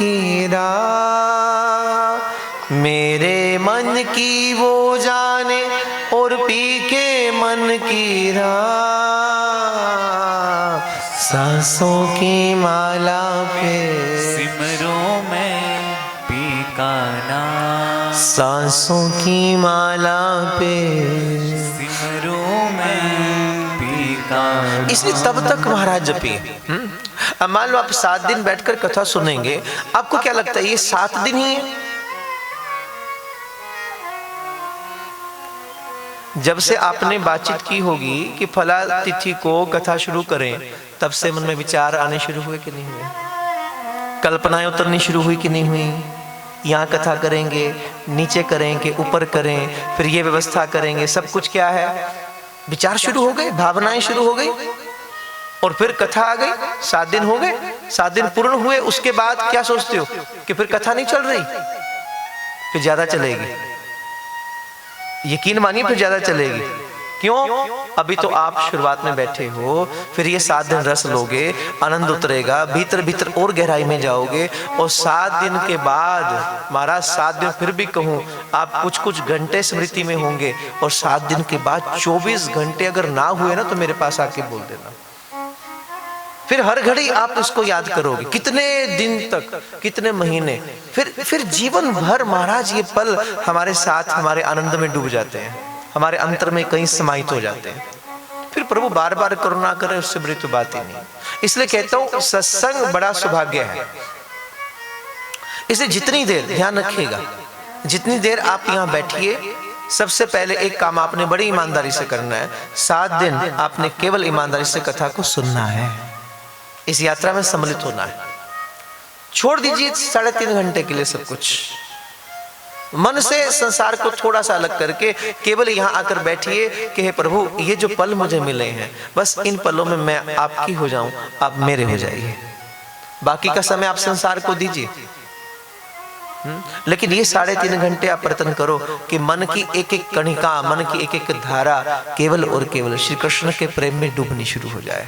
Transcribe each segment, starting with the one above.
की राह, मेरे मन की वो जाने और पी के मन की राह। सांसों की माला पे सिमरूं मैं पी का नाम, सांसों की माला पे सिमरूं मैं पी का नाम। इसलिए तब तक महाराज जपिए। अब मान लो आप 7 दिन बैठकर कथा सुनेंगे, आपको क्या लगता है ये 7 दिन ही है? जब से आपने बातचीत की होगी कि फला तिथि को कथा शुरू करें, तब से मन में विचार आने शुरू हुए कि नहीं हुए? कल्पनाएं उतरनी शुरू हुई कि नहीं हुई? यहाँ कथा करेंगे, नीचे करेंगे, ऊपर करें, फिर ये व्यवस्था करेंगे, सब कुछ क्या है? विचार शुरू हो गए, भावनाएं शुरू हो गई, और फिर कथा आ गई। 7 दिन हो गए, 7 दिन पूर्ण हुए, उसके बाद क्या सोचते हो कि फिर कथा नहीं चल रही, फिर ज्यादा चलेगी। यकीन मानिए फिर ज्यादा चलेगी। क्यों? अभी तो आप शुरुआत में बैठे हो, फिर ये 7 दिन रस लोगे, आनंद उतरेगा, भीतर भीतर और गहराई में जाओगे, और 7 दिन के बाद महाराज 7 दिन फिर भी कहूं आप कुछ कुछ घंटे स्मृति में होंगे, और 7 दिन के बाद 24 घंटे अगर ना हुए ना तो मेरे पास आके बोल देना। फिर हर घड़ी आप इसको याद करोगे, कितने दिन तक, कितने महीने, फिर जीवन भर महाराज ये पल हमारे साथ हमारे आनंद में डूब जाते हैं, हमारे अंतर में कहीं समाहित हो जाते हैं। फिर प्रभु बार बार करुणा करे, उससे बड़ी तो बात ही नहीं। इसलिए कहता हूं सत्संग बड़ा सौभाग्य है। इसलिए जितनी देर, ध्यान रखिएगा, जितनी देर आप यहाँ बैठिए, सबसे पहले एक काम आपने बड़ी ईमानदारी से करना है। 7 दिन आपने केवल ईमानदारी से कथा को सुनना है, इस यात्रा में सम्मिलित होना है। छोड़ दीजिए 3.5 घंटे के लिए सब कुछ, मन से संसार को थोड़ा सा अलग करके केवल यहाँ आकर बैठिए कि हे प्रभु ये जो पल मुझे मिले हैं, बस इन पलों में मैं आपकी हो जाऊं, आप मेरे हो जाइए। बाकी का समय आप संसार को दीजिए, लेकिन ये 3.5 घंटे आप प्रयत्न करो कि मन की एक एक कणिका, मन की एक एक धारा केवल और केवल श्री कृष्ण के प्रेम में डूबनी शुरू हो जाए,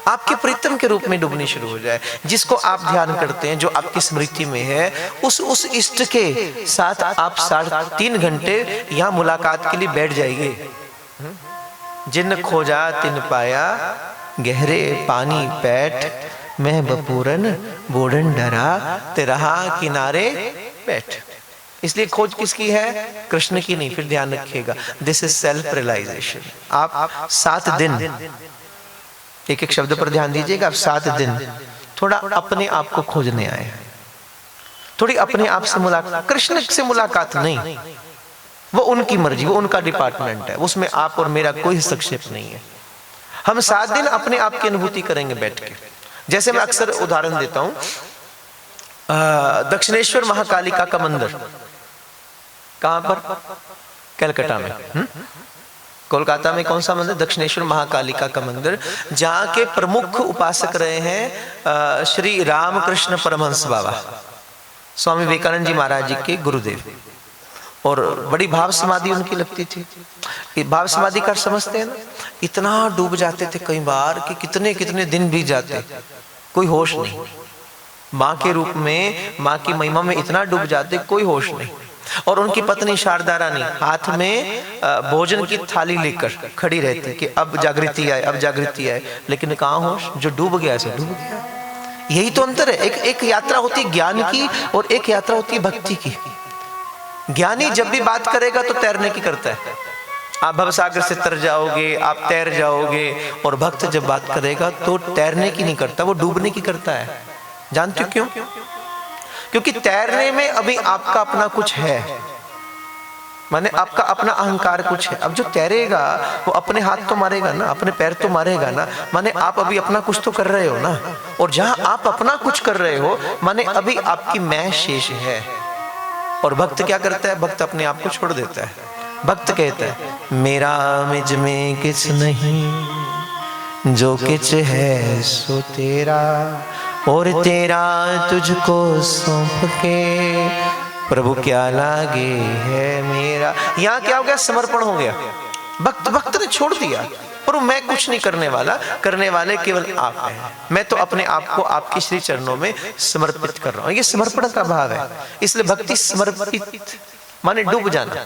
आपके प्रीतम के रूप में डूबनी शुरू हो जाए। जिसको आप ध्यान करते हैं, जो आपकी स्मृति में है, उस इष्ट के साथ आप 3.5 घंटे यहाँ मुलाकात के लिए बैठ जाइए। जिन खोजा तिन पाया, गहरे पानी पैठ, मैं बपूरन बोड़न डरा, तेरहा किनारे बैठ। इसलिए खोज किसकी है? कृष्ण की नहीं। फिर ध्यान रखिएगा, दिस इज सेल्फ रियलाइजेशन। आप 7 दिन, एक एक शब्द पर ध्यान दीजिएगा, आप 7 दिन थोड़ा अपने आप को खोजने आए हैं, थोड़ी अपने आप से मुलाकात। कृष्ण से मुलाकात नहीं, वो उनकी मर्जी, वो उनका डिपार्टमेंट है, उसमें आप और मेरा कोई हस्तक्षेप नहीं है। हम 7 दिन अपने आप की अनुभूति करेंगे बैठ के। जैसे मैं अक्सर उदाहरण देता हूं, दक्षिणेश्वर महाकालिका का मंदिर कहां पर? कलकत्ता में। कोलकाता में कौन सा मंदिर? दक्षिणेश्वर महाकालिका का मंदिर, जहाँ के प्रमुख उपासक रहे हैं श्री रामकृष्ण परमहंस बाबा, स्वामी विवेकानंद जी महाराज जी के गुरुदेव। और बड़ी भाव समाधि उनकी लगती थी। भाव समाधि का समझते हैं ना, इतना डूब जाते थे कई बार कि कितने कितने दिन बीत जाते, कोई होश नहीं। माँ के रूप में, माँ की महिमा में इतना डूब जाते, कोई होश नहीं। और उनकी पत्नी शारदा रानी हाथ में भोजन की थाली लेकर खड़ी रहती कि अब जागृति आए, अब जागृति आए, लेकिन कहाँ होश? जो डूब गया ऐसे डूब गया। यही तो अंतर है। एक यात्रा होती है ज्ञान की और एक यात्रा होती है भक्ति की। ज्ञानी जब भी बात करेगा तो तैरने की करता है, आप भवसागर से तर जाओगे, आप तैर जाओगे। और भक्त जब बात करेगा तो तैरने की नहीं करता, वो डूबने की करता है। जानते हो क्यों? क्योंकि तैरने में अभी आपका अपना कुछ है, माने आपका अपना अहंकार कुछ है। अब जो तैरेगा वो अपने हाथ तो मारेगा ना, अपने पैर तो मारेगा ना, माने आप अभी अपना कुछ तो कर रहे हो ना। और जहां आप अपना कुछ कर रहे हो, माने अभी आपकी मैं शेष है। और भक्त क्या करता है? भक्त अपने आप को छोड़ देता है। भक्त कहता है, मेरा मुझ में किछ नहीं, जो किछ है सो तेरा, और तेरा तुझको सौंप के प्रभु क्या लागे है मेरा। यहाँ क्या हो गया? समर्पण हो गया। भक्त ने छोड़ दिया। पर मैं कुछ नहीं करने वाला, करने वाले केवल आप हैं। मैं तो अपने आप को आपके श्री चरणों में समर्पित कर रहा हूं। ये समर्पण का भाव है। इसलिए भक्ति समर्पित माने डूब जाना।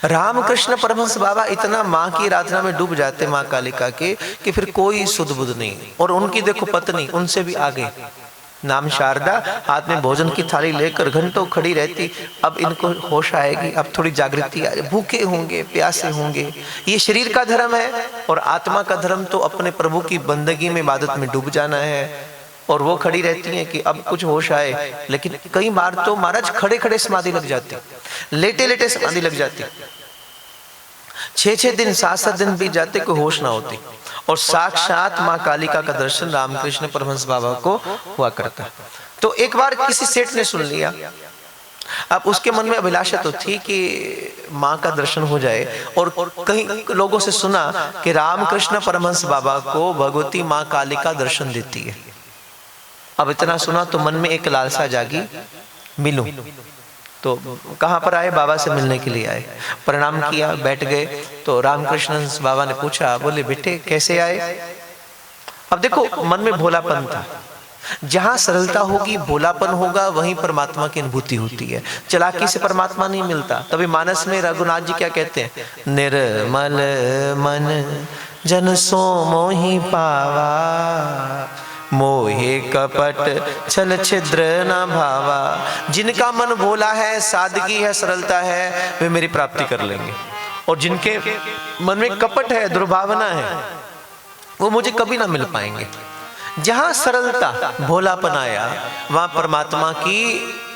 रामकृष्ण परमहंस बाबा इतना माँ की आराधना में डूब जाते माँ कालिका के कि फिर कोई सुध बुध नहीं। और उनकी देखो पत्नी उनसे भी आगे, नाम शारदा, हाथ में भोजन की थाली लेकर घंटों खड़ी रहती। अब इनको होश आएगी, अब थोड़ी जागृति आएगी, भूखे होंगे, प्यासे होंगे। ये शरीर का धर्म है और आत्मा का धर्म तो अपने प्रभु की बंदगी में, इबादत में डूब जाना है। और वो खड़ी रहती हैं कि अब कुछ होश आए। लेकिन कई बार तो महाराज खड़े खड़े समाधि लग जाती, लेटे लेटे समाधि लग जाती। 6-6 दिन 7-7 दिन बीत जाते, कोई होश ना होती। और साक्षात माँ कालिका का दर्शन रामकृष्ण परमहंस बाबा को हुआ करता। तो एक बार किसी सेठ ने सुन लिया। अब उसके मन में अभिलाषा तो थी कि माँ का दर्शन हो जाए। और कई लोगों से सुना कि रामकृष्ण परमहंस बाबा को भगवती माँ कालिका दर्शन देती है। अब इतना सुना तो मन में एक लालसा जागी, मिलूं। तो कहाँ पर आए? बाबा से मिलने के लिए आए। प्रणाम किया, बैठ गए। तो रामकृष्ण बाबा ने पूछा, बोले बेटे कैसे आए? अब देखो मन में भोलापन था। जहां सरलता होगी, भोलापन होगा, वहीं परमात्मा की अनुभूति होती है। चालाकी से परमात्मा नहीं मिलता। तभी मानस में रघुनाथ जी क्या कहते हैं? निर्मल मन जन सो मोहि पावा, मोहे कपट छल छिद्र न भावा। जिनका मन भोला है, सादगी है, सरलता है, वे मेरी प्राप्ति कर लेंगे। और जिनके मन में कपट है, दुर्भावना है, वो मुझे कभी ना मिल पाएंगे। जहां सरलता, भोलापन आया, वहां परमात्मा की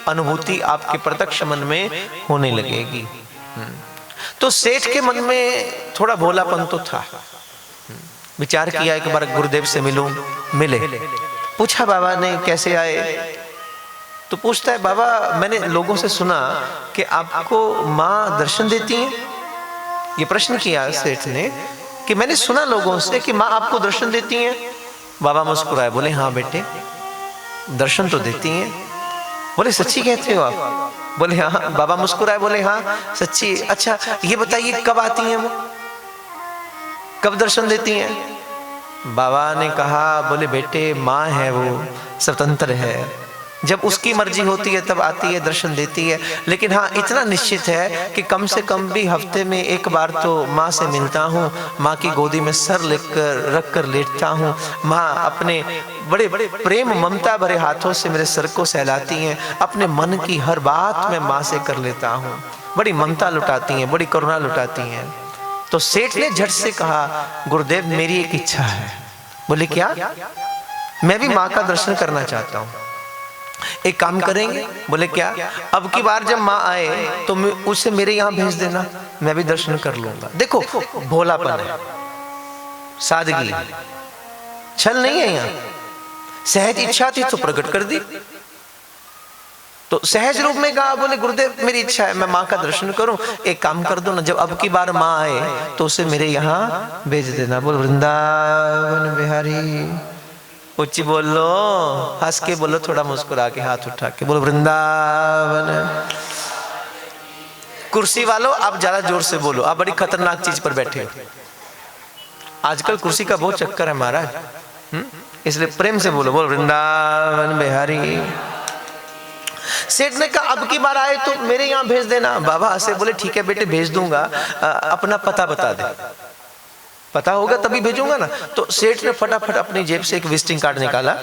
अनुभूति आपके प्रत्यक्ष मन में होने लगेगी। तो सेठ के मन में थोड़ा भोलापन तो था। विचार किया एक बार गुरुदेव से मिलूं, मिले। पूछा बाबा ने कैसे आए? तो पूछता है, बाबा मैंने लोगों से सुना कि आपको माँ दर्शन देती हैं। ये प्रश्न किया सेठ ने कि मैंने सुना लोगों से कि माँ आपको दर्शन देती हैं। बाबा मुस्कुराए, बोले हाँ बेटे दर्शन तो देती हैं। बोले सच्ची कहते हो आप? बोले हाँ। बाबा मुस्कुराए, बोले हाँ सच्ची। अच्छा ये बताइए कब आती हैं वो, कब दर्शन देती हैं? बाबा ने कहा, बोले बेटे माँ है, वो स्वतंत्र है। जब उसकी मर्जी होती है तब आती है, दर्शन देती है। लेकिन हाँ इतना निश्चित है कि कम से कम भी हफ्ते में एक बार तो माँ से मिलता हूँ। माँ की गोदी में सर रख कर लेटता हूँ। माँ अपने बड़े बड़े प्रेम ममता भरे हाथों से मेरे सर को सहलाती हैं। अपने मन की हर बात मैं माँ से कर लेता हूँ। बड़ी ममता लुटाती हैं, बड़ी करुणा लुटाती हैं। तो सेठ ने झट से कहा, गुरुदेव मेरी एक इच्छा है। बोले क्या? मैं भी माँ का दर्शन करना चाहता हूँ। एक काम करेंगे? बोले क्या? अब की बार जब माँ आए तो उसे मेरे यहाँ भेज देना, मैं भी दर्शन कर लूंगा। देखो भोलापन है, सादगी, छल नहीं है। यहाँ सहज इच्छा थी तो प्रकट कर दी। तो सहज रूप में कहा, बोले गुरुदेव मेरी इच्छा है मैं माँ का दर्शन करूं। एक काम कर दो ना, जब अब की बार माँ आए तो उसे मेरे यहाँ भेज देना। बोल वृंदावन बिहारी, उच्ची बोलो, हंस के बोलो, थोड़ा मुस्कुरा के, हाथ उठा के बोलो वृंदावन। कुर्सी वालों आप ज्यादा जोर से बोलो, आप बड़ी खतरनाक चीज पर बैठे हो। आजकल कुर्सी का बहुत चक्कर है महाराज, इसलिए प्रेम से बोलो, बोल वृंदावन बिहारी। सेठ ने कहा अब की बार आए तो मेरे यहाँ भेज देना। बाबा से बोले ठीक है बेटे भेज दूंगा, अपना पता बता दे। पता होगा तभी भेजूंगा ना। तो सेठ ने फटाफट अपनी जेब से एक विजिटिंग कार्ड निकाला।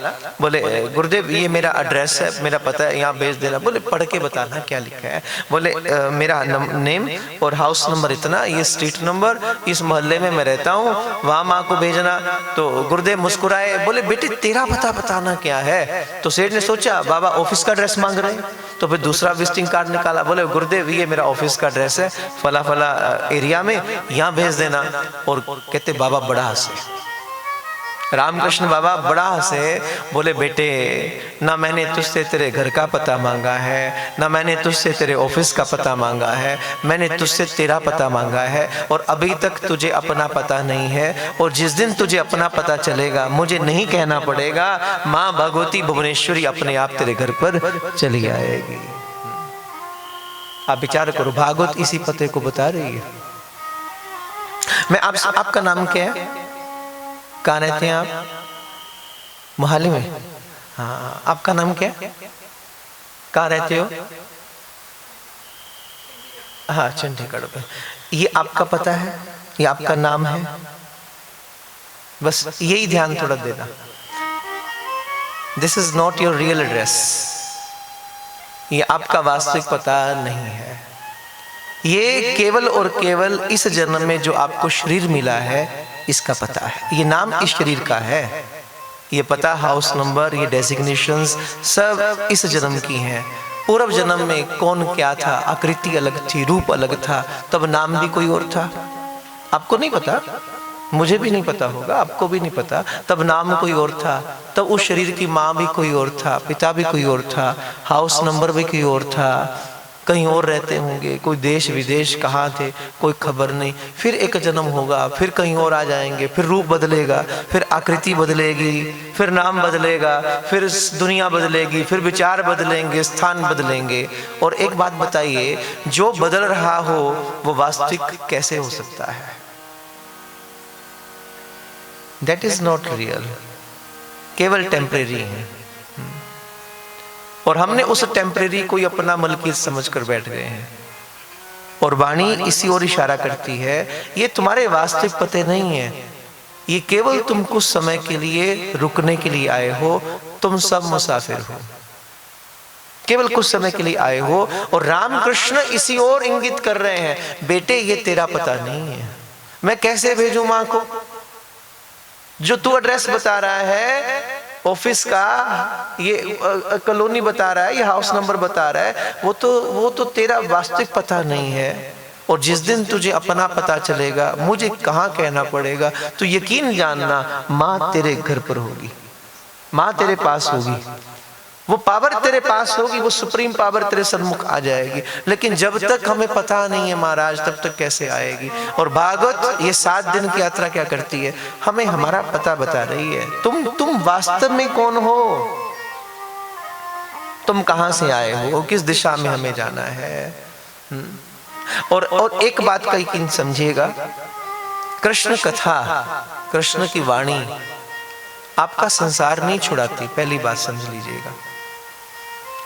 बोले गुरुदेव ये मेरा एड्रेस है, मेरा पता है, यहाँ भेज देना। बोले पढ़ के बताना क्या लिखा है। बोले मेरा नेम और हाउस नंबर इतना, ये स्ट्रीट नंबर, इस मोहल्ले में मैं रहता हूँ, वहाँ माँ को भेजना। तो गुरुदेव मुस्कुराए, बोले बेटे तेरा पता बताना क्या है। तो सेठ ने सोचा बाबा ऑफिस का एड्रेस मांग रहे हैं, तो फिर दूसरा विजिटिंग कार्ड निकाला। बोले गुरुदेव ये मेरा ऑफिस का एड्रेस है, फला फला एरिया में, यहाँ भेज देना। और कहते बाबा बड़ा हंसे, रामकृष्ण बाबा बड़ा हंसे। बोले बेटे ना मैंने तुझसे तेरे घर का पता मांगा है, ना मैंने तुझसे तेरे ऑफिस का पता मांगा है, मैंने तुझसे तेरा पता मांगा है। और अभी तक तुझे अपना पता नहीं है। और जिस दिन तुझे अपना पता चलेगा मुझे नहीं कहना पड़ेगा, माँ भगवती भुवनेश्वरी अपने आप तेरे घर पर चली आएगी। आप विचार करो, भागवत इसी पते को बता रही है। मैं आपका नाम क्या है? कहाँ रहते हैं आप? मोहाली में? हाँ, आपका नाम क्या है? कहाँ रहते हो? हाँ, चंडीगढ़ में। ये आपका पता है? ये आपका नाम है? बस यही ध्यान थोड़ा देना। This is not your real address. ये आपका वास्तविक पता नहीं है। ये केवल और केवल इस जन्म में जो आपको शरीर मिला है इसका पता है। ये नाम इस शरीर का है। ये पता, हाउस नंबर, ये डेजिग्नेशंस सब इस जन्म की हैं। पूर्व जन्म में कौन क्या था, आकृति अलग थी, रूप अलग था, तब नाम भी कोई और था। आपको नहीं पता, मुझे भी नहीं पता होगा, आपको भी नहीं पता। तब नाम कोई और था, तब उस शरीर की माँ भी कोई और था, पिता भी कोई और था, हाउस नंबर भी कोई और था, कहीं और रहते होंगे, कोई देश विदेश कहाँ थे कोई खबर नहीं। फिर एक जन्म होगा, फिर कहीं और आ जाएंगे, फिर रूप बदलेगा, फिर आकृति बदलेगी, फिर नाम बदलेगा, फिर दुनिया बदलेगी, फिर विचार बदलेंगे, स्थान बदलेंगे। और एक बात बताइए, जो बदल रहा हो वो वास्तविक कैसे हो सकता है? दैट इज नॉट रियल, केवल टेम्परेरी है। और हमने उस टेम्परेरी को ही अपना मलकीत समझकर बैठ गए हैं। और वाणी इसी ओर इशारा करती है, ये तुम्हारे वास्तविक पते नहीं है, ये केवल तुम कुछ समय के लिए रुकने के लिए आए हो। तुम सब मुसाफिर हो, केवल कुछ समय के लिए आए हो। और रामकृष्ण इसी ओर इंगित कर रहे हैं, बेटे ये तेरा पता नहीं है, मैं कैसे भेजूं मां को? जो तू एड्रेस बता रहा है ऑफिस का, ये कॉलोनी बता रहा है, ये हाउस नंबर बता रहा है, वो तो तेरा वास्तविक पता नहीं है। और जिस दिन तुझे अपना पता चलेगा, मुझे कहाँ कहना पड़ेगा, तो यकीन जानना माँ तेरे घर पर होगी, माँ तेरे पास होगी, वो पावर तेरे पास होगी, वो सुप्रीम पावर तेरे सन्मुख आ जाएगी। लेकिन जब तक हमें पता नहीं है महाराज, तब तक कैसे आएगी? और भागवत ये 7 दिन की यात्रा क्या करती है, हमें हमारा पता बता रही है। तुम वास्तव में कौन हो, तुम कहां से आए हो, किस दिशा में हमें जाना है। और एक बात का यकीन समझिएगा, कृष्ण कथा, कृष्ण की वाणी आपका संसार नहीं छुड़ाती, पहली बात समझ लीजिएगा।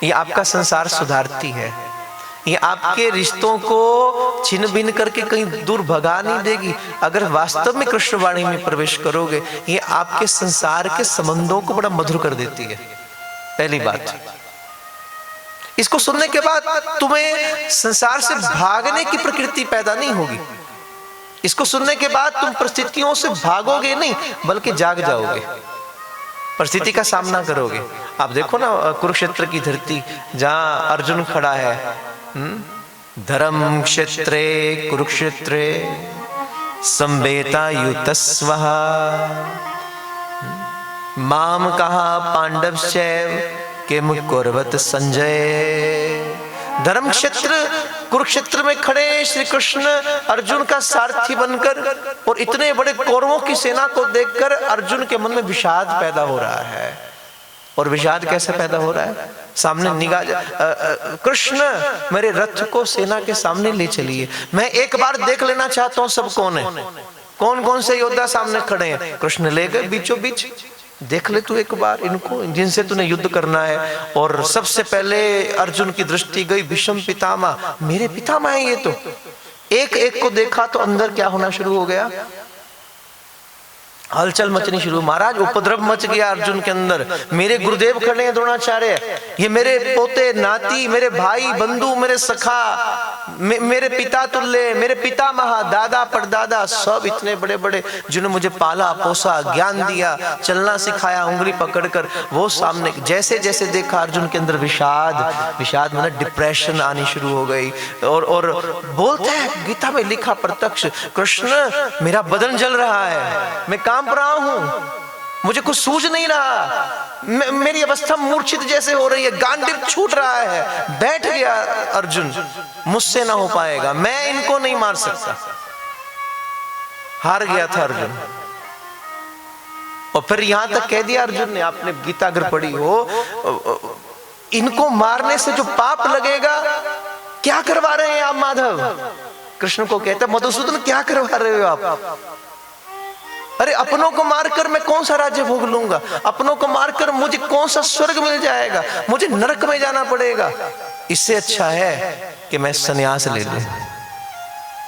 ये आपका संसार सुधारती है, ये आपके रिश्तों को छिन्न भिन्न करके कहीं दूर भगा नहीं देगी। अगर वास्तव में कृष्णवाणी में प्रवेश करोगे, ये आपके संसार के संबंधों को बड़ा मधुर कर देती है, पहली बात। इसको सुनने के बाद तुम्हें संसार से भागने की प्रकृति पैदा नहीं होगी। इसको सुनने के बाद तुम परिस्थितियों से भागोगे नहीं, बल्कि जाग जाओगे, परिस्थिति का सामना करोगे। आप देखो ना कुरुक्षेत्र की धरती, जहां अर्जुन खड़ा है, धर्म क्षेत्रे कुरुक्षेत्रे संवेता युतस्वः माम कहा पांडवश्चैव किम कुर्वत संजय। धर्म क्षेत्र कुरुक्षेत्र में खड़े श्री कृष्ण अर्जुन का सारथी बनकर, और इतने बड़े कौरवों की सेना को देखकर अर्जुन के मन में विषाद पैदा हो रहा है। और विषाद कैसे पैदा हो रहा है? सामने निगाह, कृष्ण मेरे रथ को सेना के सामने ले चलिए, मैं एक बार देख लेना चाहता हूं सब कौन है, कौन कौन से योद्धा सामने खड़े हैं। कृष्ण ले गए बीचों बीच, देख ले तू एक बार इनको, जिनसे तूने युद्ध करना है। और सबसे पहले अर्जुन की दृष्टि गई भीष्म पितामह, मेरे पितामह है ये तो। एक एक को देखा तो अंदर क्या होना शुरू हो गया, हलचल मचनी शुरू। महाराज उपद्रव मच गया अर्जुन के अंदर। मेरे गुरुदेव खड़े हैं द्रोणाचार्य, ये मेरे पोते नाती, मेरे भाई बंधु, मेरे सखा, मेरे पिता तुल्य, मेरे पितामह, दादा परदादा, सब इतने बड़े बड़े जिन्होंने मुझे पाला पोसा, ज्ञान दिया, चलना सिखाया उंगली पकड़कर, वो सामने। जैसे जैसे देखा अर्जुन के अंदर विषाद, विषाद मतलब डिप्रेशन आनी शुरू हो गई। और बोलते हैं, गीता में लिखा प्रत्यक्ष, कृष्ण मेरा बदन जल रहा है, मैं कांप रहा हूं, मुझे कुछ सूझ नहीं रहा, मेरी अवस्था मूर्छित जैसे हो रही है, गांडीव छूट रहा है। बैठ गया अर्जुन, मुझसे ना हो पाएगा, मैं इनको नहीं मार सकता, हार गया था अर्जुन। और फिर यहां तक कह दिया अर्जुन ने, आपने गीता अगर पढ़ी हो, इनको मारने से जो पाप लगेगा, क्या करवा रहे हैं आप माधव, कृष्ण को कहता है मधुसूदन क्या करवा रहे हो आप? अरे अपनों को मारकर मैं कौन सा राज्य भोग लूंगा? अपनों को मारकर मुझे कौन सा स्वर्ग मिल जाएगा? मुझे नरक में जाना पड़ेगा। इससे अच्छा है कि मैं संन्यास ले लूं।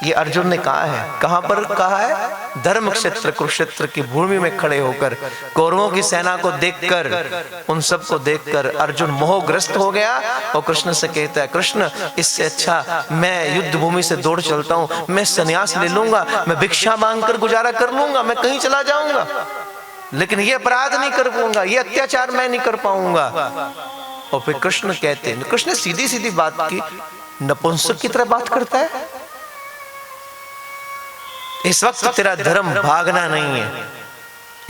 ये अर्जुन ने कहा है। कहां पर कहा है? धर्म क्षेत्र कुरुक्षेत्र की भूमि में खड़े होकर कौरवों की सेना को देखकर, उन सब को देखकर अर्जुन मोहग्रस्त हो गया और कृष्ण से कहता है, कृष्ण इससे अच्छा मैं युद्ध भूमि से दौड़ चलता हूं, मैं संन्यास ले लूंगा, मैं भिक्षा मांगकर गुजारा कर लूंगा, मैं कहीं चला जाऊंगा, लेकिन ये अपराध नहीं कर पाऊंगा, ये अत्याचार मैं नहीं कर पाऊंगा। और फिर कृष्ण कहते हैं, कृष्ण ने सीधी सीधी बात की, नपुंसक की तरह बात करता है। इस वक्त तेरा धर्म भागना नहीं है,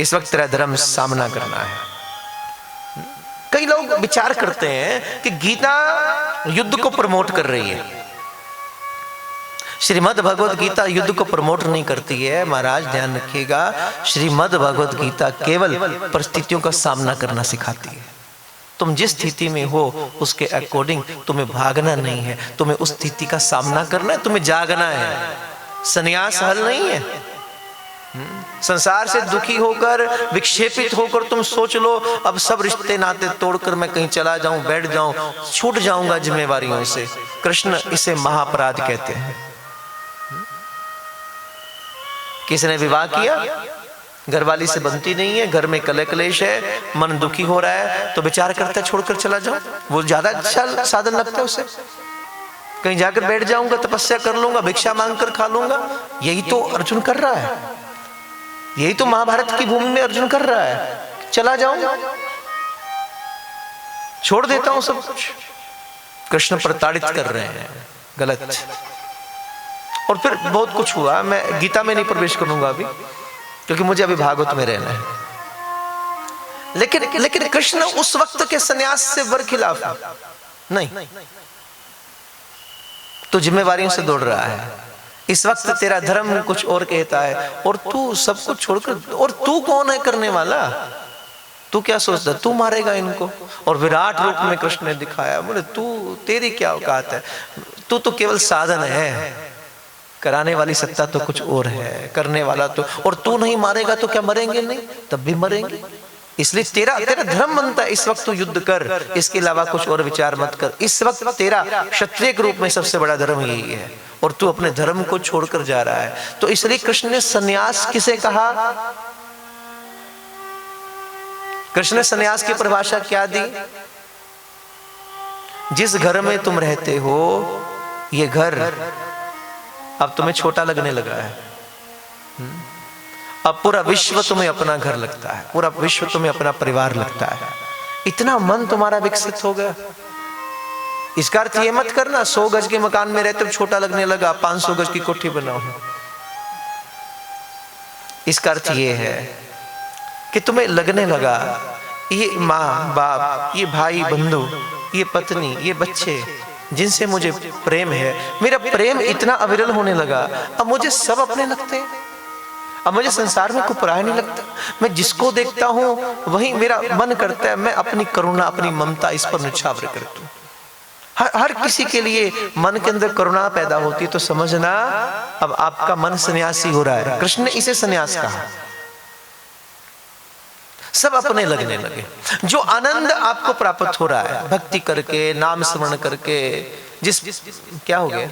इस वक्त तेरा धर्म सामना करना है। कई लोग विचार करते हैं कि गीता युद्ध को प्रमोट कर रही है। श्रीमद् भगवद गीता युद्ध को प्रमोट नहीं करती है। महाराज ध्यान रखिएगा, श्रीमद् भगवद गीता केवल परिस्थितियों का सामना करना सिखाती है। तुम जिस स्थिति में हो उसके अकॉर्डिंग तुम्हें भागना नहीं है, तुम्हें उस स्थिति का सामना करना है, तुम्हें जागना है। संन्यास हल नहीं है। संसार से दुखी होकर, विक्षेपित होकर तुम सोच लो अब सब रिश्ते नाते तोड़कर मैं कहीं चला जाऊं, बैठ जाऊं, छूट जाऊंगा जिम्मेवारियों से। कृष्ण इसे महाअपराध कहते हैं। किसी ने विवाह किया, घरवाली से बनती नहीं है, घर में कलह क्लेश है, मन दुखी हो रहा है, तो विचार करता है छोड़कर चला जाऊं, वो ज्यादा अच्छा साधन लगता है उसे। कहीं जाकर बैठ जाऊंगा, तपस्या कर लूंगा, भिक्षा मांगकर खा लूंगा। यही तो अर्जुन कर रहा है, यही तो महाभारत की भूमि में अर्जुन कर रहा है। चला जाऊंगा, छोड़ देता हूं सब कुछ। कृष्ण प्रताड़ित कर रहे हैं, गलत। और फिर बहुत कुछ हुआ, मैं गीता में नहीं प्रवेश करूंगा अभी, क्योंकि मुझे अभी भागवत में रहना है। लेकिन कृष्ण उस वक्त के सन्यास से बरखिलाफ नहीं, तो जिम्मेवारियों से दौड़ रहा है। इस वक्त तेरा धर्म कुछ और कहता है और तू सब कुछ छोड़कर, और तू कौन है करने वाला? तू क्या सोचता, तू मारेगा इनको? और विराट रूप में कृष्ण ने दिखाया, बोले तू, तेरी क्या औकात है? तू तो केवल साधन है, कराने वाली सत्ता तो कुछ और है, करने वाला तो, और तू नहीं मारेगा तो क्या मरेंगे नहीं? तब भी मरेंगे। इसलिए तेरा धर्म बनता है इस वक्त तू युद्ध कर, इसके अलावा कुछ और विचार मत कर। इस वक्त तेरा क्षत्रिय के रूप में सबसे बड़ा धर्म यही है, और तू अपने धर्म को छोड़कर जा रहा है। तो इसलिए कृष्ण ने सन्यास किसे कहा? कृष्ण ने सन्यास की परिभाषा क्या दी? जिस घर में तुम रहते हो, ये घर अब तुम्हें छोटा लगने लगा है। अब पूरा विश्व तुम्हें अपना घर लगता है, पूरा विश्व तुम्हें अपना परिवार लगता है। इतना मन तुम्हारा विकसित हो गया। इसका अर्थ ये मत करना 100 गज के मकान में रहते छोटा लगने लगा, 500 गज की कोठी बनाओ। इसका अर्थ ये है कि तुम्हें लगने लगा ये माँ बाप, ये भाई बंधु, ये पत्नी, ये बच्चे जिनसे मुझे प्रेम है, मेरा प्रेम इतना अविरल होने लगा, अब मुझे सब अपने लगते हैं। अब मुझे संसार में कोई पराया नहीं लगता। मैं जिसको देखता हूं वही मेरा मन करता है मैं अपनी करुणा, अपनी ममता इस पर निछावर कर दूं। हर किसी के लिए मन के अंदर करुणा पैदा होती, तो समझना अब आपका मन सन्यासी हो रहा है। कृष्ण ने इसे सन्यास कहा। सब अपने लगने लगे। जो आनंद आपको प्राप्त हो रहा है भक्ति करके, नाम स्मरण करके, जिस क्या हो गया,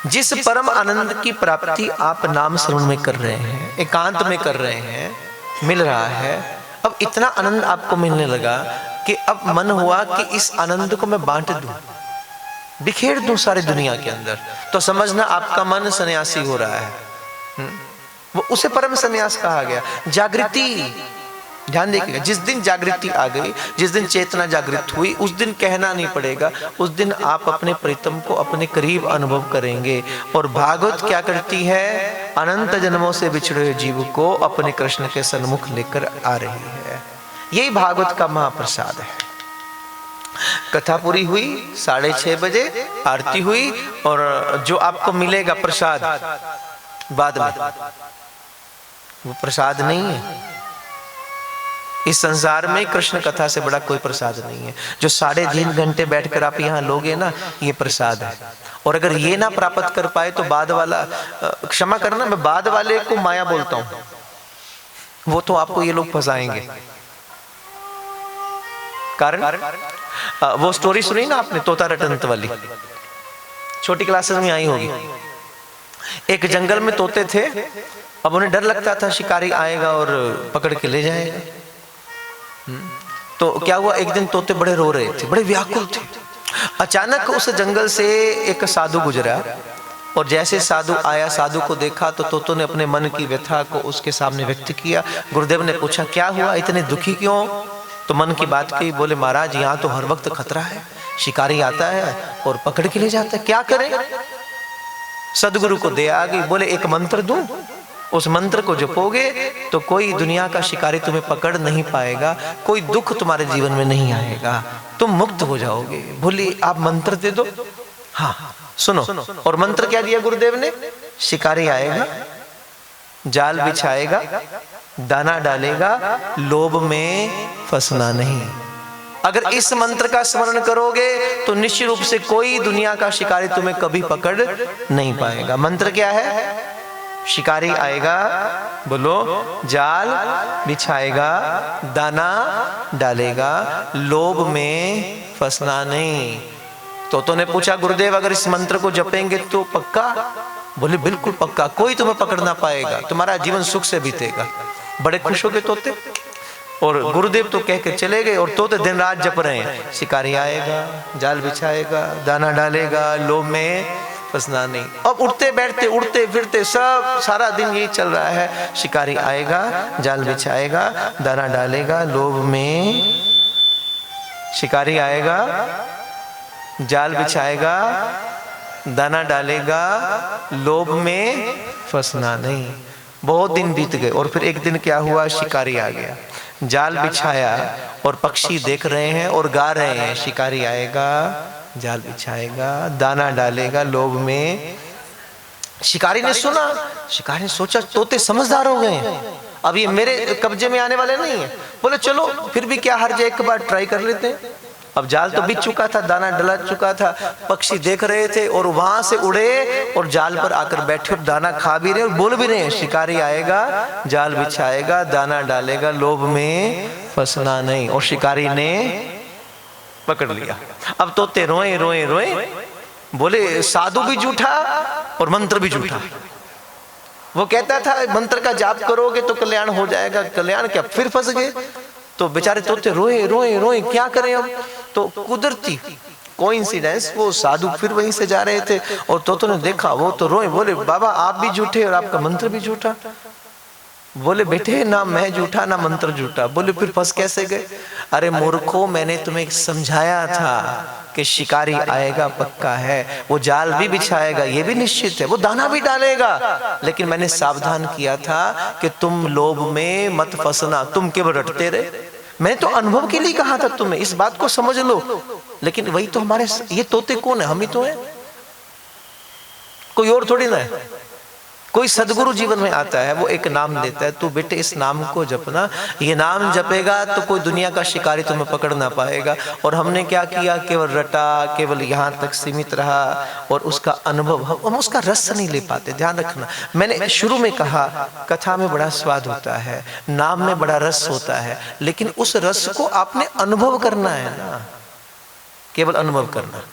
जिस परम आनंद की प्राप्ति आप नाम स्मरण में कर रहे हैं, एकांत में कर रहे हैं, मिल रहा है, अब इतना आनंद आपको मिलने लगा कि अब मन हुआ कि इस आनंद को मैं बांट दूं, बिखेर दूं सारी दुनिया के अंदर। तो समझना आपका मन सन्यासी हो रहा है। वो उसे परम सन्यास कहा गया। जागृति, ध्यान देखिएगा, जिस दिन जागृति आ गई, जिस दिन चेतना जागृत हुई, उस दिन कहना नहीं पड़ेगा, उस दिन आप अपने प्रीतम को अपने करीब अनुभव करेंगे। और भागवत क्या करती है? अनंत जन्मों से बिछड़े हुए जीव को अपने कृष्ण के सन्मुख लेकर आ रही है। यही भागवत का महाप्रसाद है। कथा पूरी हुई, 6:30 बजे आरती हुई, और जो आपको मिलेगा प्रसाद बाद में, वो प्रसाद नहीं है, इस संसार में कृष्ण कथा से बड़ा कोई प्रसाद नहीं है। जो 3.5 घंटे बैठकर आप यहाँ लोगे ना, ये प्रसाद है। और अगर ये ना प्राप्त कर पाए तो बाद वाला, क्षमा करना मैं बाद वाले को माया बोलता हूं, वो तो आपको ये लोग फंसाएंगे। कारण वो स्टोरी सुनी ना आपने, तोता रटंत वाली, छोटी क्लासेस में आई होगी। एक जंगल में तोते थे, अब उन्हें डर लगता था शिकारी आएगा और पकड़ के ले जाएगा। तो क्या हुआ, एक दिन तोते बड़े रो रहे थे, बड़े व्याकुल थे। अचानक उस जंगल से एक साधु गुजरा, और जैसे साधु आया, साधु को देखा तो तोतों ने अपने मन की व्यथा को उसके सामने व्यक्त किया। गुरुदेव ने पूछा क्या हुआ, इतने दुखी क्यों? तो मन की बात की, बोले महाराज यहाँ तो हर वक्त खतरा है, शिकारी आता है और पकड़ के ले जाता है, क्या करें? सदगुरु को दे आ गई, बोले एक मंत्र दूं, उस मंत्र को जपोगे तो कोई दुनिया का शिकारी तुम्हें पकड़ नहीं पाएगा, कोई दुख तुम्हारे जीवन में नहीं आएगा, तुम मुक्त हो जाओगे। बोली आप मंत्र दे दो। हाँ सुनो। और मंत्र क्या दिया गुरुदेव ने? शिकारी आएगा, जाल बिछाएगा, दाना डालेगा, लोभ में फंसना नहीं। अगर इस मंत्र का स्मरण करोगे तो निश्चित रूप से कोई दुनिया का शिकारी तुम्हें कभी पकड़ नहीं पाएगा। मंत्र क्या है? शिकारी आएगा, बोलो, जाल बिछाएगा, दाना डालेगा, लोभ में फंसना नहीं। तो ने पूछा गुरुदेव अगर इस मंत्र को जपेंगे तो पक्का? बोले बिल्कुल पक्का, कोई तुम्हें पकड़ ना पाएगा, तुम्हारा जीवन सुख से बीतेगा। बड़े खुश हो गए तोते, और गुरुदेव तो कह के चले गए, और तोते दिन रात जप रहे हैं, शिकारी आएगा, जाल बिछाएगा, दाना डालेगा, लोभ में फंसना नहीं। अब उठते बैठते उड़ते फिरते सब सारा दिन यही चल रहा है, शिकारी आएगा, जाल बिछाएगा, दाना डालेगा, लोभ में, शिकारी आएगा, जाल बिछाएगा, दाना डालेगा, लोभ में फंसना नहीं। बहुत दिन बीत गए, और फिर एक दिन क्या हुआ, शिकारी आ गया, जाल बिछाया, और पक्षी देख रहे हैं और गा रहे हैं, शिकारी आएगा, जाल बिछाएगा, दाना डालेगा, लोभ में। शिकारी ने सुना, शिकारी ने सोचा तोते समझदार हो गए हैं, अब ये मेरे कब्जे में आने वाले नहीं है। बोले चलो फिर भी क्या हर्ज है, एक बार ट्राई कर लेते हैं। अब जाल तो बिछ चुका था, दाना डला चुका था, पक्षी देख रहे थे, और वहां से उड़े और जाल पर आकर बैठे और दाना खा भी रहे और बोल भी रहे हैं, शिकारी आएगा, जाल बिछाएगा, दाना डालेगा, लोभ में फंसना नहीं। और शिकारी ने पकड़ लिया। अब तोते रोए रोए रोए, बोले साधु भी झूठा और मंत्र भी झूठा। वो कहता था मंत्र का जाप करोगे तो कल्याण हो जाएगा, कल्याण क्या, फिर फंस गए। तो बेचारे तोते रोए रोए रोए, क्या करें अब? तो कुदरती कोइंसिडेंस वो साधु फिर वहीं से जा रहे थे, और तोतों ने देखा, वो तो रोए, बोले बाबा आप भी झूठे और आपका मंत्र भी झूठा। बोले बेटे ना मैं झूठा ना मंत्र झूठा। बोले फिर फंस कैसे गए? अरे मूर्खों, मैंने तुम्हें समझाया था कि शिकारी आएगा पक्का है, वो जाल भी बिछाएगा ये भी निश्चित है, वो दाना भी डालेगा, लेकिन मैंने सावधान किया था कि तुम लोभ में मत फंसना, तुम केवल रटते रहे। मैंने तो अनुभव के लिए कहा था तुम्हें, इस बात को समझ लो। लेकिन वही तो हमारे, ये तोते कौन है? हम ही तो हैं, कोई और थोड़ी ना है। कोई सदगुरु जीवन में आता है, वो एक नाम देता है, तू बेटे इस नाम को जपना, ये नाम जपेगा तो कोई दुनिया का शिकारी तुम्हें पकड़ ना पाएगा। और हमने क्या किया, केवल रटा, केवल यहाँ तक सीमित रहा, और उसका अनुभव हम उसका रस नहीं ले पाते। ध्यान रखना, मैंने शुरू में कहा कथा में बड़ा स्वाद होता है, नाम में बड़ा रस होता है, लेकिन उस रस को आपने अनुभव करना है ना, केवल अनुभव करना।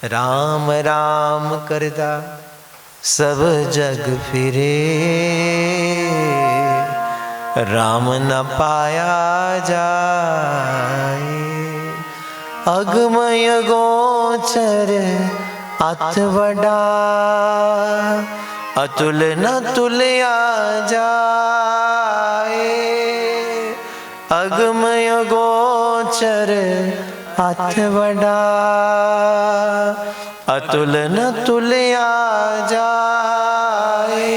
राम राम करदा सब जग फिरे, राम न पाया जाए। अगमय गोचर अत वडा, अतुल न तुलया जाए। अगमय गोचर अत वडा, अतुल न तुलया जाए।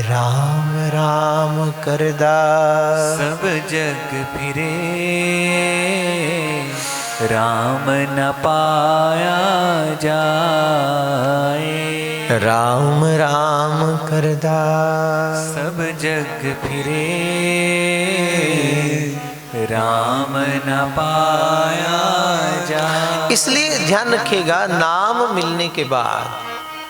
राम राम करदा सब जग फिरे, राम न पाया जाए। राम राम करदा सब जग फिरे, राम न पाया जाए। इसलिए ध्यान रखिएगा, नाम मिलने के बाद